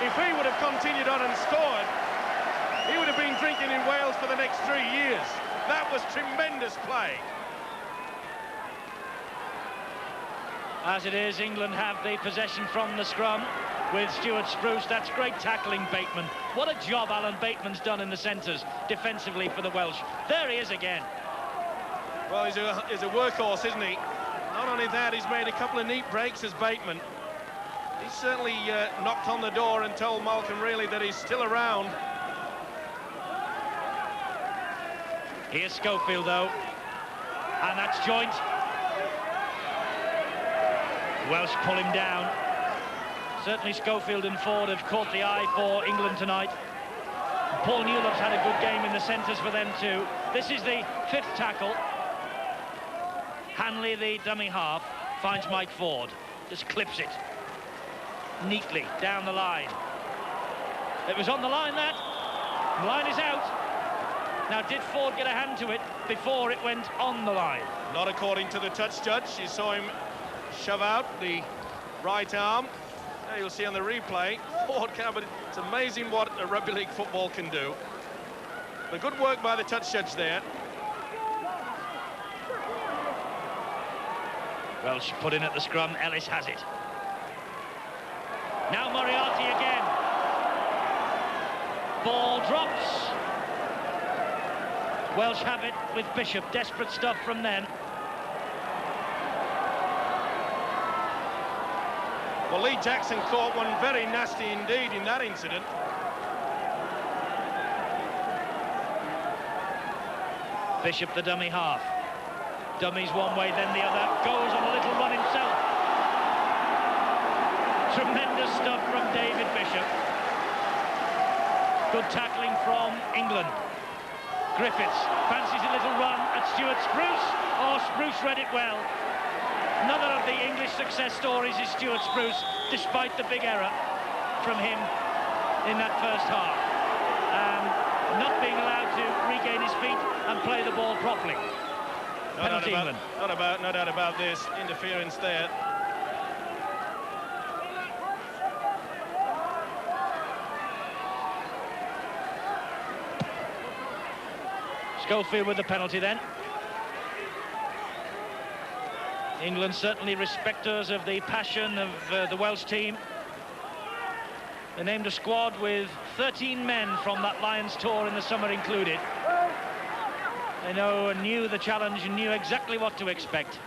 If he would have continued on and scored, he would have been drinking in Wales for the next 3 years. That was tremendous play. As it is, England have the possession from the scrum with Stuart Spruce. That's great tackling, Bateman. What a job Alan Bateman's done in the centres defensively for the Welsh. There he is again. Well, he's a workhorse, isn't he? Not only that, he's made a couple of neat breaks as Bateman. He's certainly knocked on the door and told Malcolm really that he's still around. Here's Schofield, though. And that's Joint. Welsh pull him down. Certainly Schofield and Ford have caught the eye for England tonight. Paul Newloff's had a good game in the centres for them too. This is the 5th tackle. Hanley, the dummy half, finds Mike Ford. Just clips it neatly down the line. It was on the line, that. The line is out. Now, did Ford get a hand to it before it went on the line? Not according to the touch judge. You saw him shove out the right arm. Now you'll see on the replay, Ford can, but it's amazing what a rugby league football can do. The good work by the touch judge there. Welsh put in at the scrum. Ellis has it. Now Moriarty again. Ball drops. Welsh have it with Bishop. Desperate stuff from them. Well, Lee Jackson caught one very nasty indeed in that incident. Bishop, the dummy half. Dummies one way, then the other. Goes on a little run himself. Tremendous stuff from David Bishop. Good tackling from England. Griffiths fancies a little run at Stuart Spruce. Oh, Spruce read it well. Another of the English success stories is Stuart Spruce, despite the big error from him in that first half. And not being allowed to regain his feet and play the ball properly. Penalty England. No doubt about this. Interference there. Schofield with the penalty then. England certainly respecters of the passion of the Welsh team. They named a squad with 13 men from that Lions tour in the summer included. They knew the challenge and knew exactly what to expect.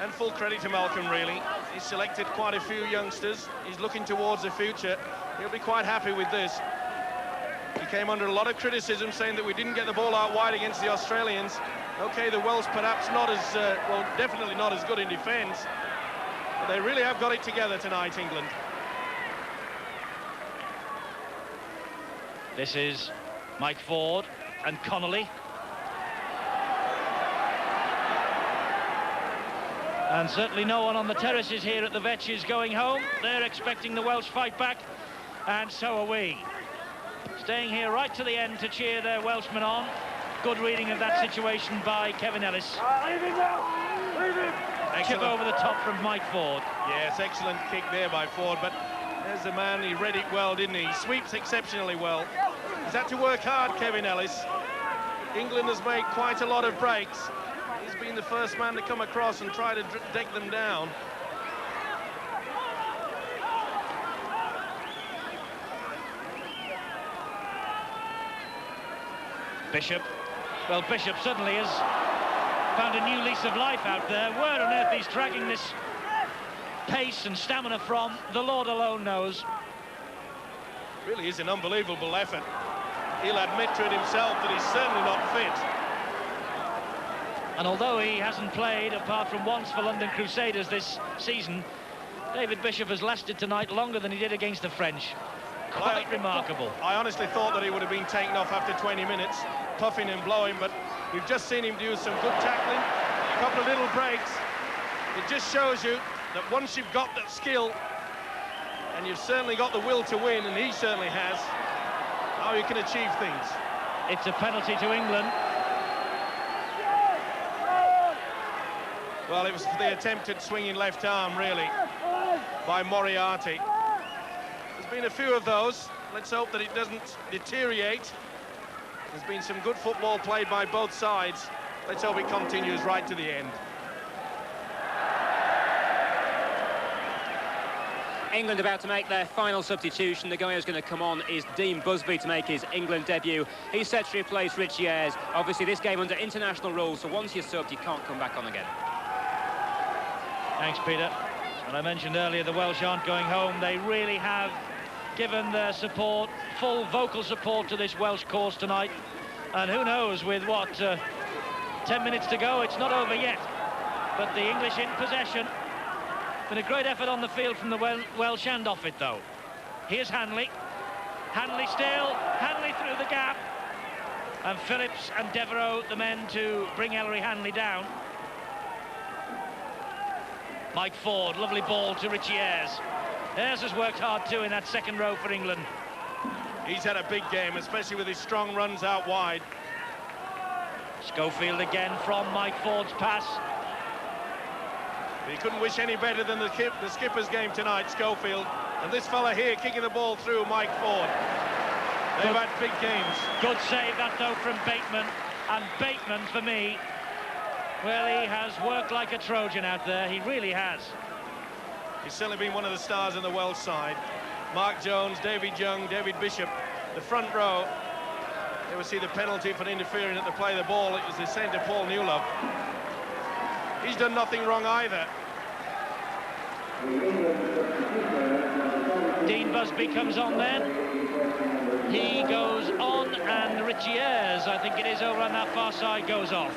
And full credit to Malcolm, really. He's selected quite a few youngsters. He's looking towards the future. He'll be quite happy with this. He came under a lot of criticism saying that we didn't get the ball out wide against the Australians. Okay, the Welsh perhaps not as, well, definitely not as good in defence. But they really have got it together tonight, England. This is Mike Ford and Connolly. And certainly no one on the terraces here at the Vetch is going home. They're expecting the Welsh fight back, and so are we. Staying here right to the end to cheer their Welshmen on. Good reading of that situation by Kevin Ellis. Leave him now! Leave him! Chip over the top from Mike Ford. Yes, excellent kick there by Ford, but there's the man, he read it well, didn't he? He sweeps exceptionally well. He's had to work hard, Kevin Ellis. England has made quite a lot of breaks. He's been the first man to come across and try to take them down. Bishop. Well, Bishop suddenly has found a new lease of life out there. Where on earth he's dragging this pace and stamina from, the Lord alone knows. Really is an unbelievable effort. He'll admit to it himself that he's certainly not fit. And although he hasn't played, apart from once, for London Crusaders this season, David Bishop has lasted tonight longer than he did against the French. Quite remarkable. I honestly thought that he would have been taken off after 20 minutes, puffing and blowing, but we've just seen him do some good tackling, a couple of little breaks. It just shows you that once you've got that skill, and you've certainly got the will to win, and he certainly has, how you can achieve things. It's a penalty to England. Well, it was the attempted swinging left arm, really, by Moriarty. There's been a few of those. Let's hope that it doesn't deteriorate. There's been some good football played by both sides. Let's hope it continues right to the end. England about to make their final substitution. The guy who's going to come on is Dean Busby to make his England debut. He's set to replace Richie Ayres. Obviously, this game under international rules, so once you're subbed, you can't come back on again. Thanks, Peter. And I mentioned earlier the Welsh aren't going home. They really have given their support, full vocal support to this Welsh cause tonight. And who knows, with what, 10 minutes to go, it's not over yet. But the English in possession. Been a great effort on the field from the Welsh and off it, though. Here's Hanley. Hanley still. Hanley through the gap. And Phillips and Devereux, the men to bring Ellery Hanley down. Mike Ford, lovely ball to Richie Ayres. Ayres has worked hard too in that second row for England. He's had a big game, especially with his strong runs out wide. Schofield again from Mike Ford's pass. But he couldn't wish any better than the skipper's game tonight, Schofield. And this fella here kicking the ball through, Mike Ford. They've had big games. Good save that, though, from Bateman. And Bateman, for me, well, he has worked like a Trojan out there. He really has. He's certainly been one of the stars on the Welsh side. Mark Jones, David Young, David Bishop. The front row, they will see the penalty for interfering at the play of the ball. It was the centre, Paul Newlove. He's done nothing wrong either. Dean Busby comes on then. He goes on, and Richie Ayres, I think it is, over on that far side, goes off.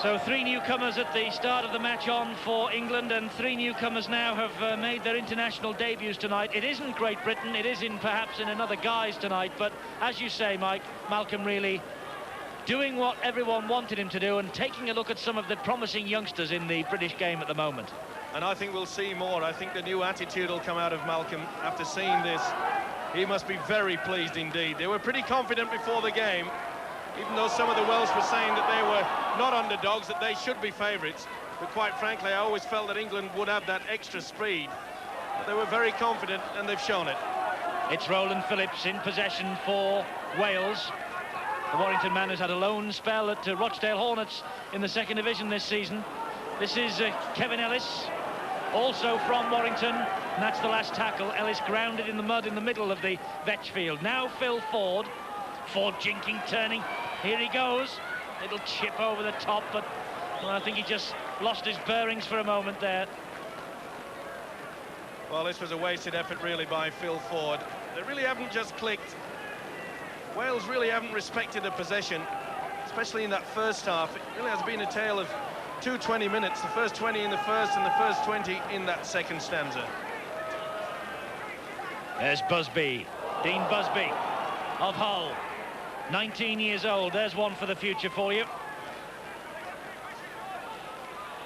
So 3 newcomers at the start of the match on for England, and 3 newcomers now have made their international debuts tonight. It isn't Great Britain, it is perhaps in another guise tonight, but as you say, Mike, Malcolm really doing what everyone wanted him to do and taking a look at some of the promising youngsters in the British game at the moment. And I think we'll see more. I think the new attitude will come out of Malcolm after seeing this. He must be very pleased indeed. They were pretty confident before the game, even though some of the Welsh were saying that they were not underdogs, that they should be favourites. But quite frankly, I always felt that England would have that extra speed. But they were very confident, and they've shown it. It's Roland Phillips in possession for Wales. The Warrington man has had a loan spell at Rochdale Hornets in the second division this season. This is Kevin Ellis, also from Warrington, and that's the last tackle. Ellis grounded in the mud in the middle of the Vetch field. Now Phil Ford. Ford jinking, turning. Here he goes. Little chip over the top, but well, I think he just lost his bearings for a moment there. Well, this was a wasted effort, really, by Phil Ford. They really haven't just clicked. Wales really haven't respected the possession, especially in that first half. It really has been a tale of 20 minutes, the first 20 in the first and the first 20 in that second stanza. There's Busby, Dean Busby of Hull, 19 years old. There's one for the future for you.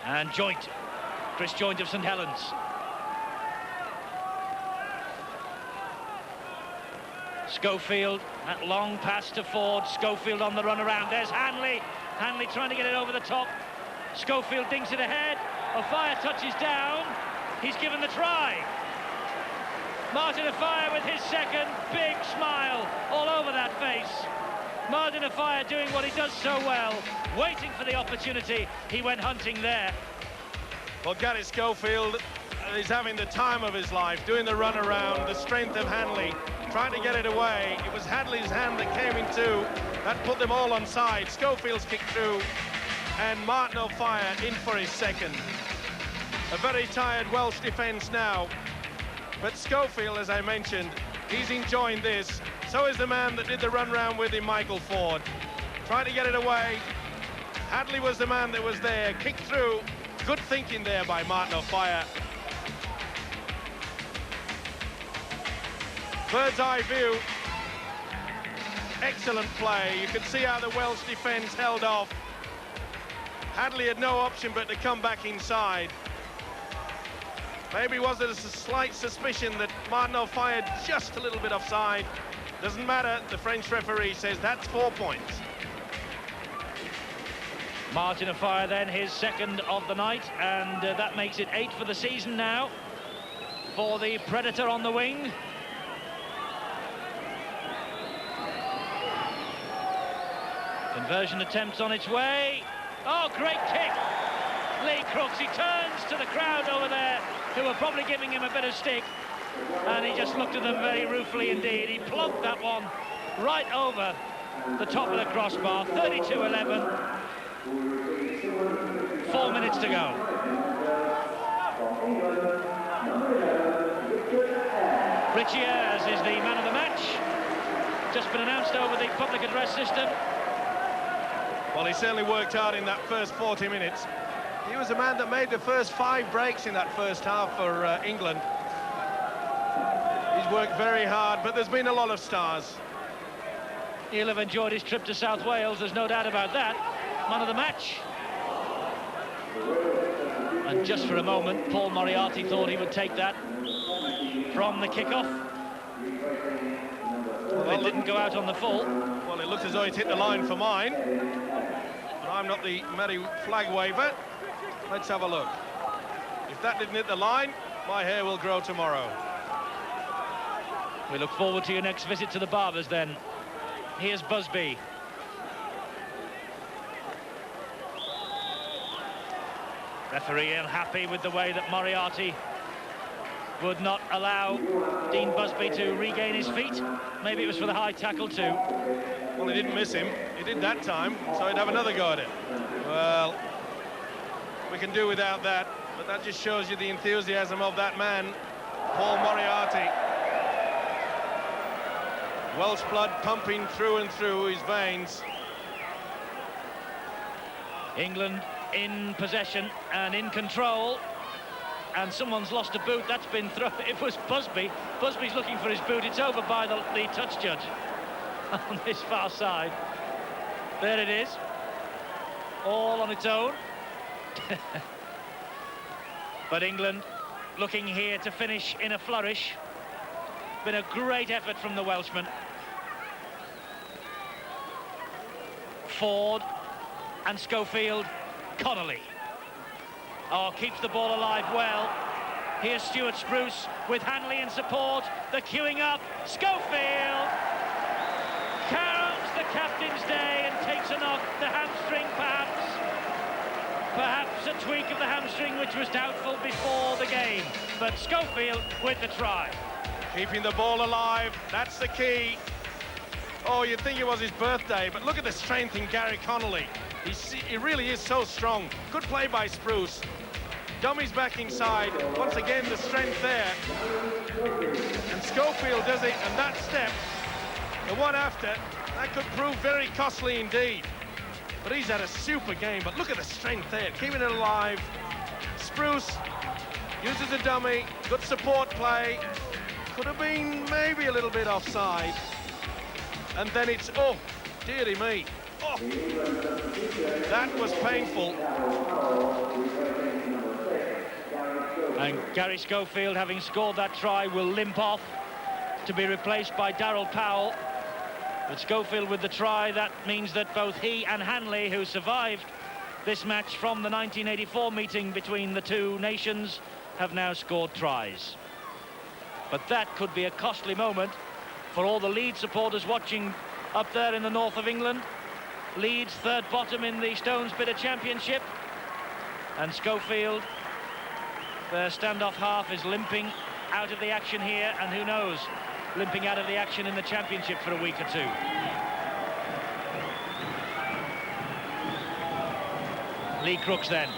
And Joint, Chris Joint of St Helens. Schofield, that long pass to Ford. Schofield on the run around. There's Hanley. Hanley trying to get it over the top. Schofield dinks it ahead. Offiah touches down. He's given the try. Martin Offiah with his second. Big smile all over that face. Martin Offiah doing what he does so well. Waiting for the opportunity. He went hunting there. Well, Gary Schofield is having the time of his life, doing the run around, the strength of Hanley, trying to get it away. It was Hadley's hand that came in two. That put them all on side. Schofield's kicked through, and Martin Offiah in for his second. A very tired Welsh defence now. But Schofield, as I mentioned, he's enjoying this. So is the man that did the run round with him, Michael Ford. Trying to get it away. Hadley was the man that was there, kicked through. Good thinking there by Martin Offiah. Bird's eye view. Excellent play. You could see how the Welsh defence held off. Hadley had no option but to come back inside. Maybe was it a slight suspicion that Martin Offiah just a little bit offside. Doesn't matter. The French referee says that's 4 points. Martin Offiah then his second of the night, and that makes it 8 for the season now for the Predator on the wing. Conversion attempts on its way. Oh, great kick. Lee Crooks. He turns to the crowd over there, who are probably giving him a bit of stick, and he just looked at them very ruefully indeed. He plonked that one right over the top of the crossbar. 32-11. 4 minutes to go. Richie Ayres is the man of the match. Just been announced over the public address system. Well, he certainly worked hard in that first 40 minutes. He was the man that made the first 5 breaks in that first half for England. He's worked very hard, but there's been a lot of stars. He'll have enjoyed his trip to South Wales, there's no doubt about that. Man of the match. And just for a moment, Paul Moriarty thought he would take that from the kickoff. Well, it didn't go out on the full. Well, it looks as though he'd hit the line for mine. But I'm not the merry flag waver. Let's have a look. If that didn't hit the line, my hair will grow tomorrow. We look forward to your next visit to the barbers then. Here's Busby. Referee unhappy with the way that Moriarty would not allow Dean Busby to regain his feet. Maybe it was for the high tackle too. Well, he didn't miss him. He did that time, so he'd have another go at it. Well, we can do without that, but that just shows you the enthusiasm of that man, Paul Moriarty. Welsh blood pumping through and through his veins. England in possession and in control, and someone's lost a boot. That's been thrown. It was Busby. Busby's looking for his boot. It's over by the touch judge on this far side. There it is, all on its own. But England looking here to finish in a flourish. Been a great effort from the Welshman. Ford and Schofield. Connolly. Oh, keeps the ball alive well. Here's Stuart Spruce with Hanley in support. The queuing up. Schofield counts the captain's day and takes a knock. The hamstring, perhaps. Perhaps a tweak of the hamstring, which was doubtful before the game. But Schofield with the try. Keeping the ball alive, that's the key. Oh, you'd think it was his birthday, but look at the strength in Gary Connolly. He really is so strong. Good play by Spruce. Dummy's back inside. Once again, the strength there. And Schofield does it, and that step, the one after, that could prove very costly indeed. But he's had a super game, but look at the strength there, keeping it alive. Spruce uses a dummy, good support play. Could have been maybe a little bit offside. And then it's, oh, dearie me. Oh, that was painful. And Gary Schofield, having scored that try, will limp off to be replaced by Darryl Powell. But Schofield with the try, that means that both he and Hanley, who survived this match from the 1984 meeting between the two nations, have now scored tries. But that could be a costly moment for all the Leeds supporters watching up there in the north of England. Leeds third bottom in the Stones Bidder Championship. And Schofield, their standoff half, is limping out of the action here, and who knows, limping out of the action in the Championship for a week or two. Lee Crooks then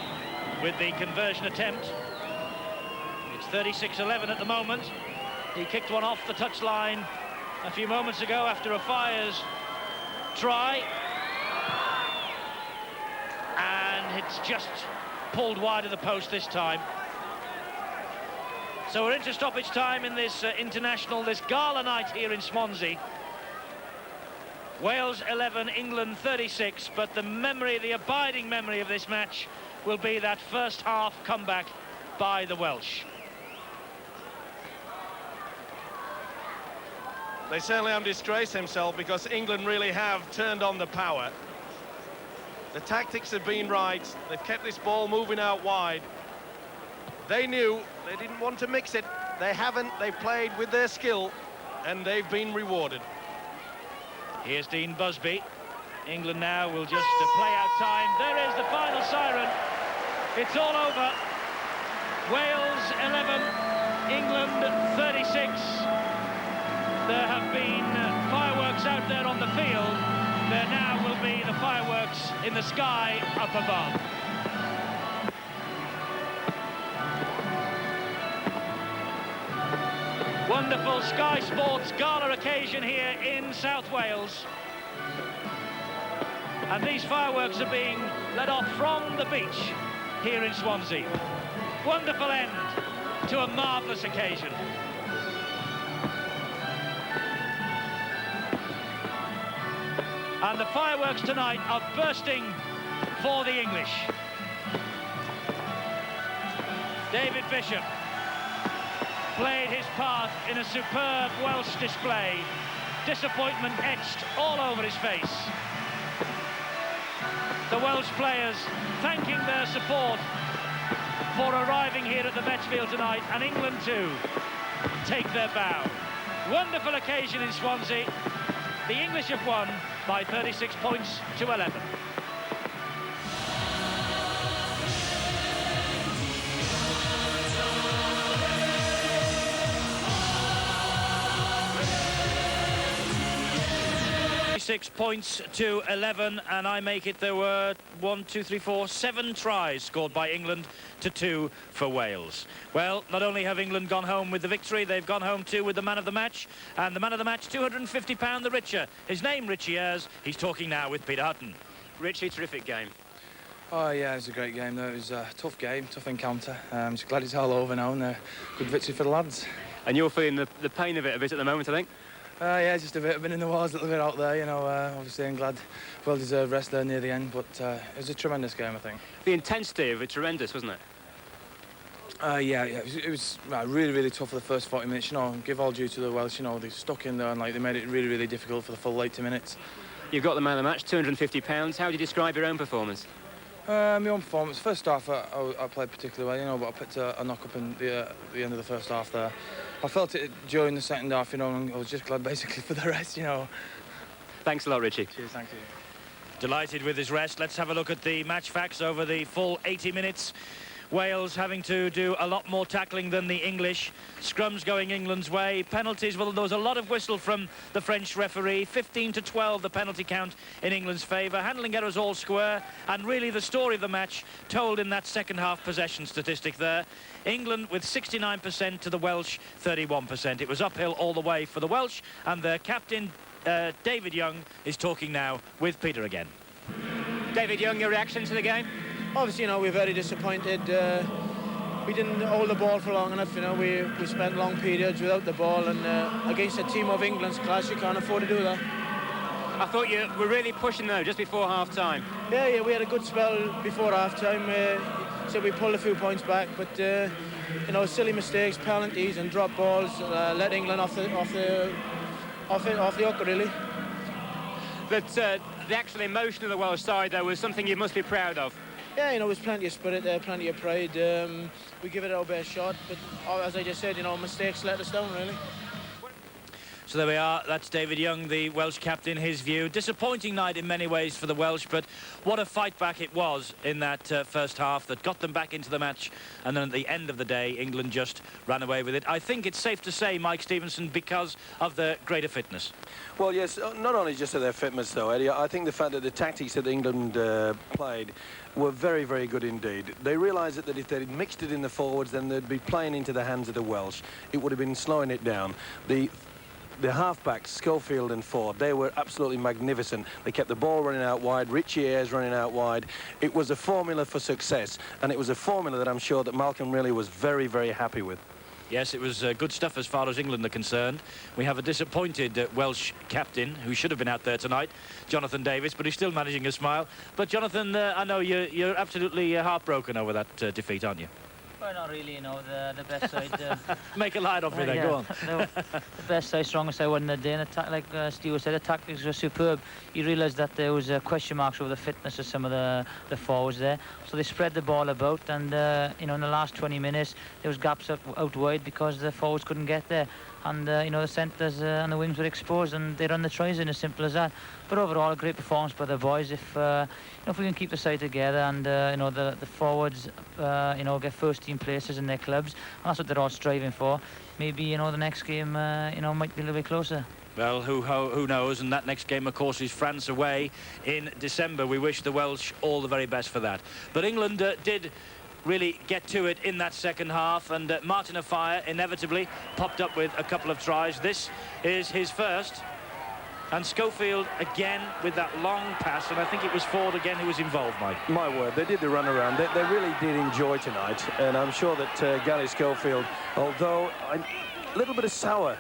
with the conversion attempt. It's 36-11 at the moment. He kicked one off the touchline a few moments ago after a Fiers try, and it's just pulled wide of the post this time. So we're into stoppage time in this international, this gala night here in Swansea. Wales 11, England 36, but the memory, the abiding memory of this match will be that first half comeback by the Welsh. They certainly have disgraced themselves, because England really have turned on the power. The tactics have been right. They've kept this ball moving out wide. They knew they didn't want to mix it. They haven't. They've played with their skill, and they've been rewarded. Here's Dean Busby. England now will just play out time. There is the final siren. It's all over. Wales 11, England 36. There have been fireworks out there on the field. There now will be the fireworks in the sky up above. Wonderful Sky Sports gala occasion here in South Wales. And these fireworks are being let off from the beach here in Swansea. Wonderful end to a marvellous occasion. And the fireworks tonight are bursting for the English. David Bishop played his part in a superb Welsh display. Disappointment etched all over his face. The Welsh players thanking their support for arriving here at the Metchfield tonight, and England too take their bow. Wonderful occasion in Swansea. The English have won by 36 points to 11. Points to 11, and I make it there were 7 tries scored by England to 2 for Wales. Well, not only have England gone home with the victory, they've gone home too with the man of the match, and the man of the match £250 the richer. His name, Richie Ayres. He's talking now with Peter Hutton. Richie, terrific game. Oh yeah, it was a great game though. It was a tough game, tough encounter. Just glad it's all over now, and good victory for the lads. And you're feeling the pain of it a bit at the moment, I think? Yeah, just a bit. I've been in the walls a little bit out there, you know. Obviously, I'm glad, well-deserved rest there near the end, but it was a tremendous game, I think. The intensity of it tremendous, wasn't it? Yeah, it was really, really tough for the first 40 minutes. You know, give all due to the Welsh. You know, they stuck in there and they made it really, really difficult for the full 80 minutes. You've got the man of the match, £250. How would you describe your own performance? My own performance. First half, I played particularly well, you know, but I picked a knock-up in the end of the first half there. I felt it during the second half, you know, and I was just glad basically for the rest, you know. Thanks a lot, Richie. Cheers, thank you. Delighted with his rest. Let's have a look at the match facts over the full 80 minutes. Wales having to do a lot more tackling than the English. Scrums going England's way. Penalties, well, there was a lot of whistle from the French referee. 15-12 the penalty count in England's favour. Handling errors all square. And really the story of the match told in that second half possession statistic there. England with 69% to the Welsh 31%. It was uphill all the way for the Welsh, and their captain David Young is talking now with Peter again. David Young, your reaction to the game? Obviously, you know, we're very disappointed. We didn't hold the ball for long enough, you know. We spent long periods without the ball, and against a team of England's class, you can't afford to do that. I thought you were really pushing, though, just before half-time. Yeah, we had a good spell before half-time. So we pulled a few points back, but, you know, silly mistakes, penalties and drop balls let England off the hook, really. But the actual emotion of the Welsh side, though, was something you must be proud of. Yeah, you know, there's plenty of spirit there, plenty of pride. We give it our best shot, but as I just said, you know, mistakes let us down, really. So there we are, that's David Young, the Welsh captain, his view. Disappointing night in many ways for the Welsh, but what a fight back it was in that first half that got them back into the match, and then at the end of the day, England just ran away with it. I think it's safe to say, Mike Stevenson, because of their greater fitness. Well, yes, not only just of their fitness, though, Eddie. I think the fact that the tactics that England played were very, very good indeed. They realised that if they'd mixed it in the forwards, then they'd be playing into the hands of the Welsh. It would have been slowing it down. The half-backs, Schofield and Ford, they were absolutely magnificent. They kept the ball running out wide, Richie Ayres running out wide. It was a formula for success, and it was a formula that I'm sure that Malcolm really was very, very happy with. Yes, it was good stuff as far as England are concerned. We have a disappointed Welsh captain who should have been out there tonight, Jonathan Davies, but he's still managing a smile. But Jonathan, I know you're absolutely heartbroken over that defeat, aren't you? Well, not really, you know, the best side. Make a line of me then, go on. The best side, strongest side won the day. And attack, like Steve said, the tactics were superb. You realised that there was question marks over the fitness of some of the forwards there. So they spread the ball about, and you know, in the last 20 minutes, there was gaps out wide because the forwards couldn't get there. And you know, the centres and the wings were exposed, and they run the tries in, as simple as that. But overall, a great performance by the boys. If you know, if we can keep the side together, and you know, the forwards you know, get first-team places in their clubs, and that's what they're all striving for. Maybe, you know, the next game you know, might be a little bit closer. Well, who knows? And that next game, of course, is France away in December. We wish the Welsh all the very best for that. But England did really get to it in that second half, and Martin Offiah inevitably popped up with a couple of tries. This is his first, and Schofield again with that long pass, and I think it was Ford again who was involved, Mike. My word, they did the run around. They really did enjoy tonight, and I'm sure that Gary Schofield, although a little bit of sour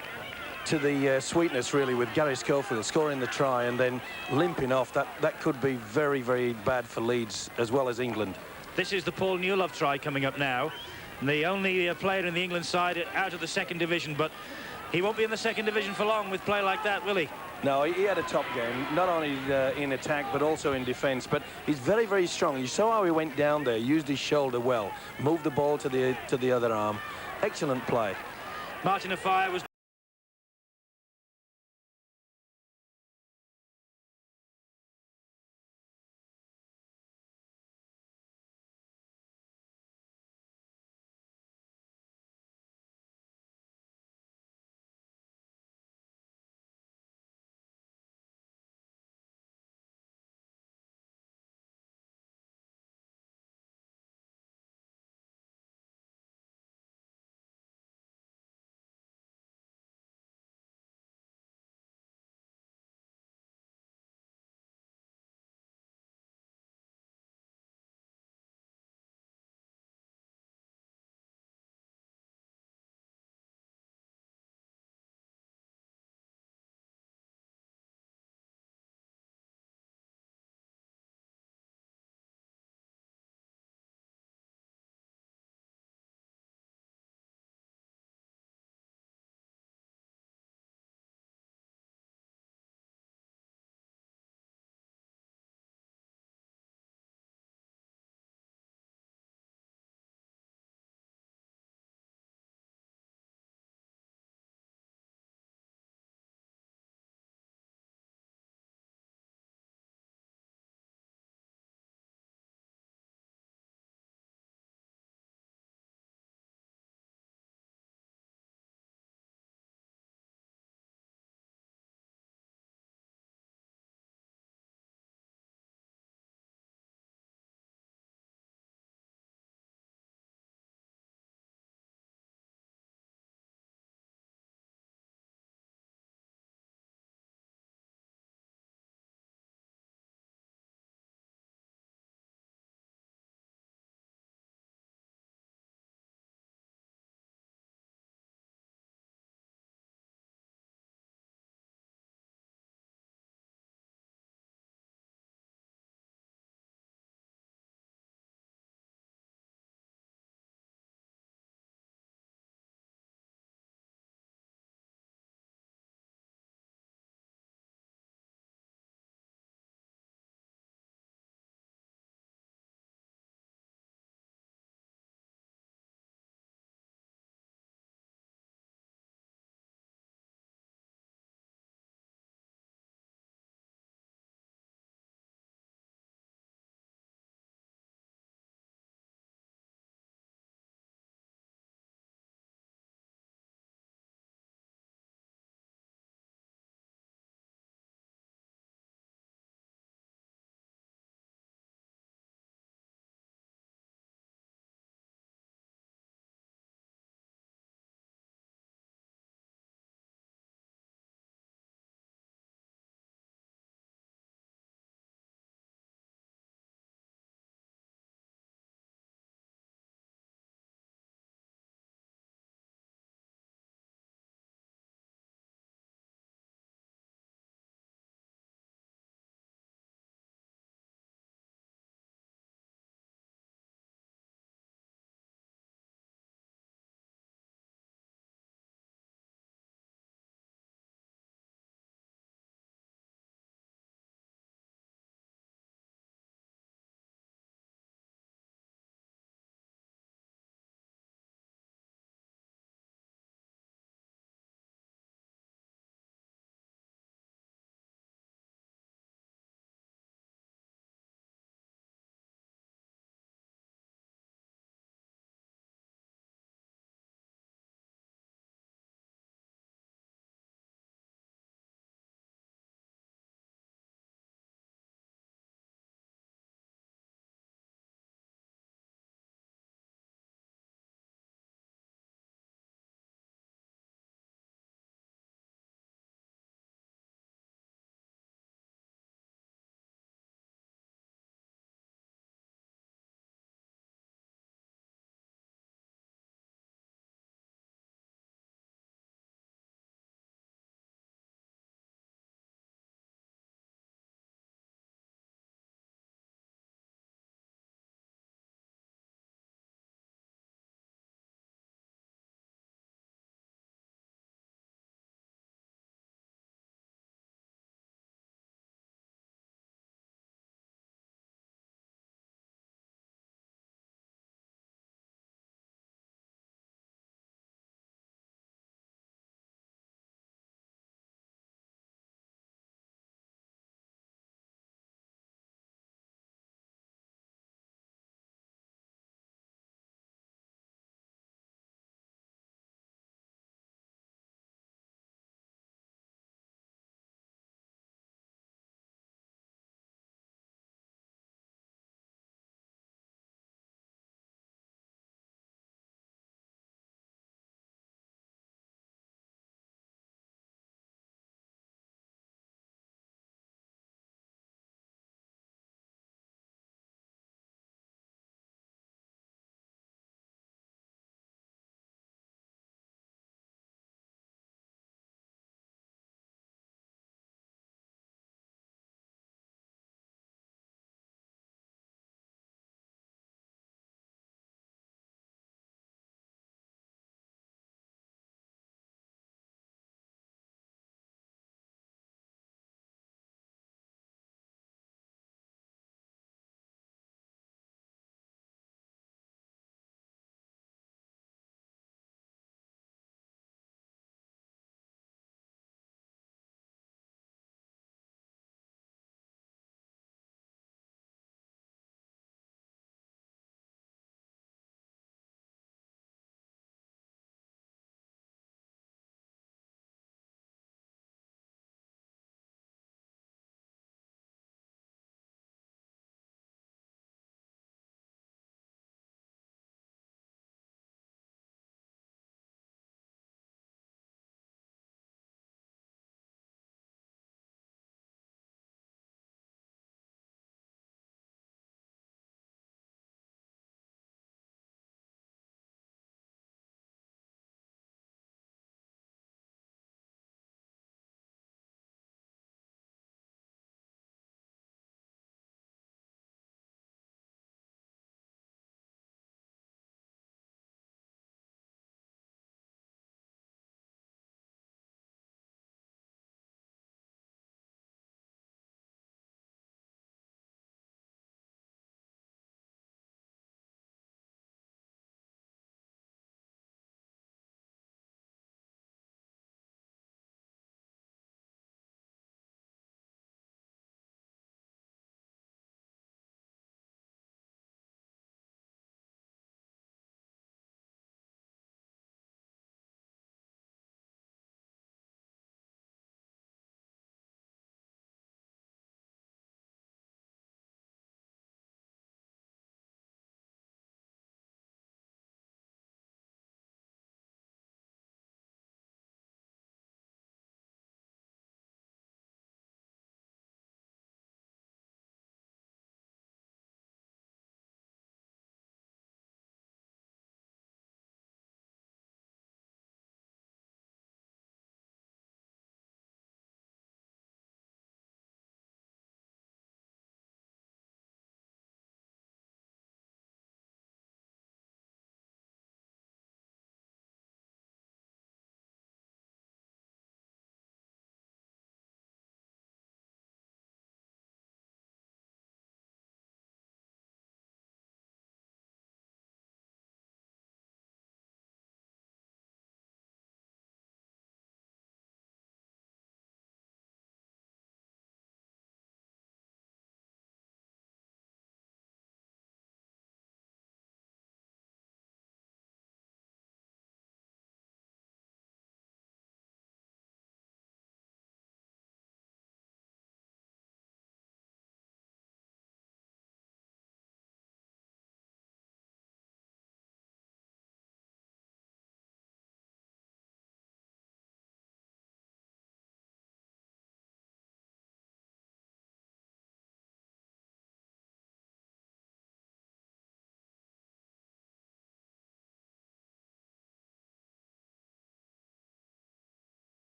to the sweetness really with Gary Schofield scoring the try and then limping off, that could be very, very bad for Leeds as well as England. This is the Paul Newlove try coming up now. The only player in the England side out of the second division, but he won't be in the second division for long with play like that, will he? No, he had a top game, not only in attack but also in defence. But he's very, very strong. You saw how he went down there, used his shoulder well, moved the ball to the other arm. Excellent play. Martin Offiah was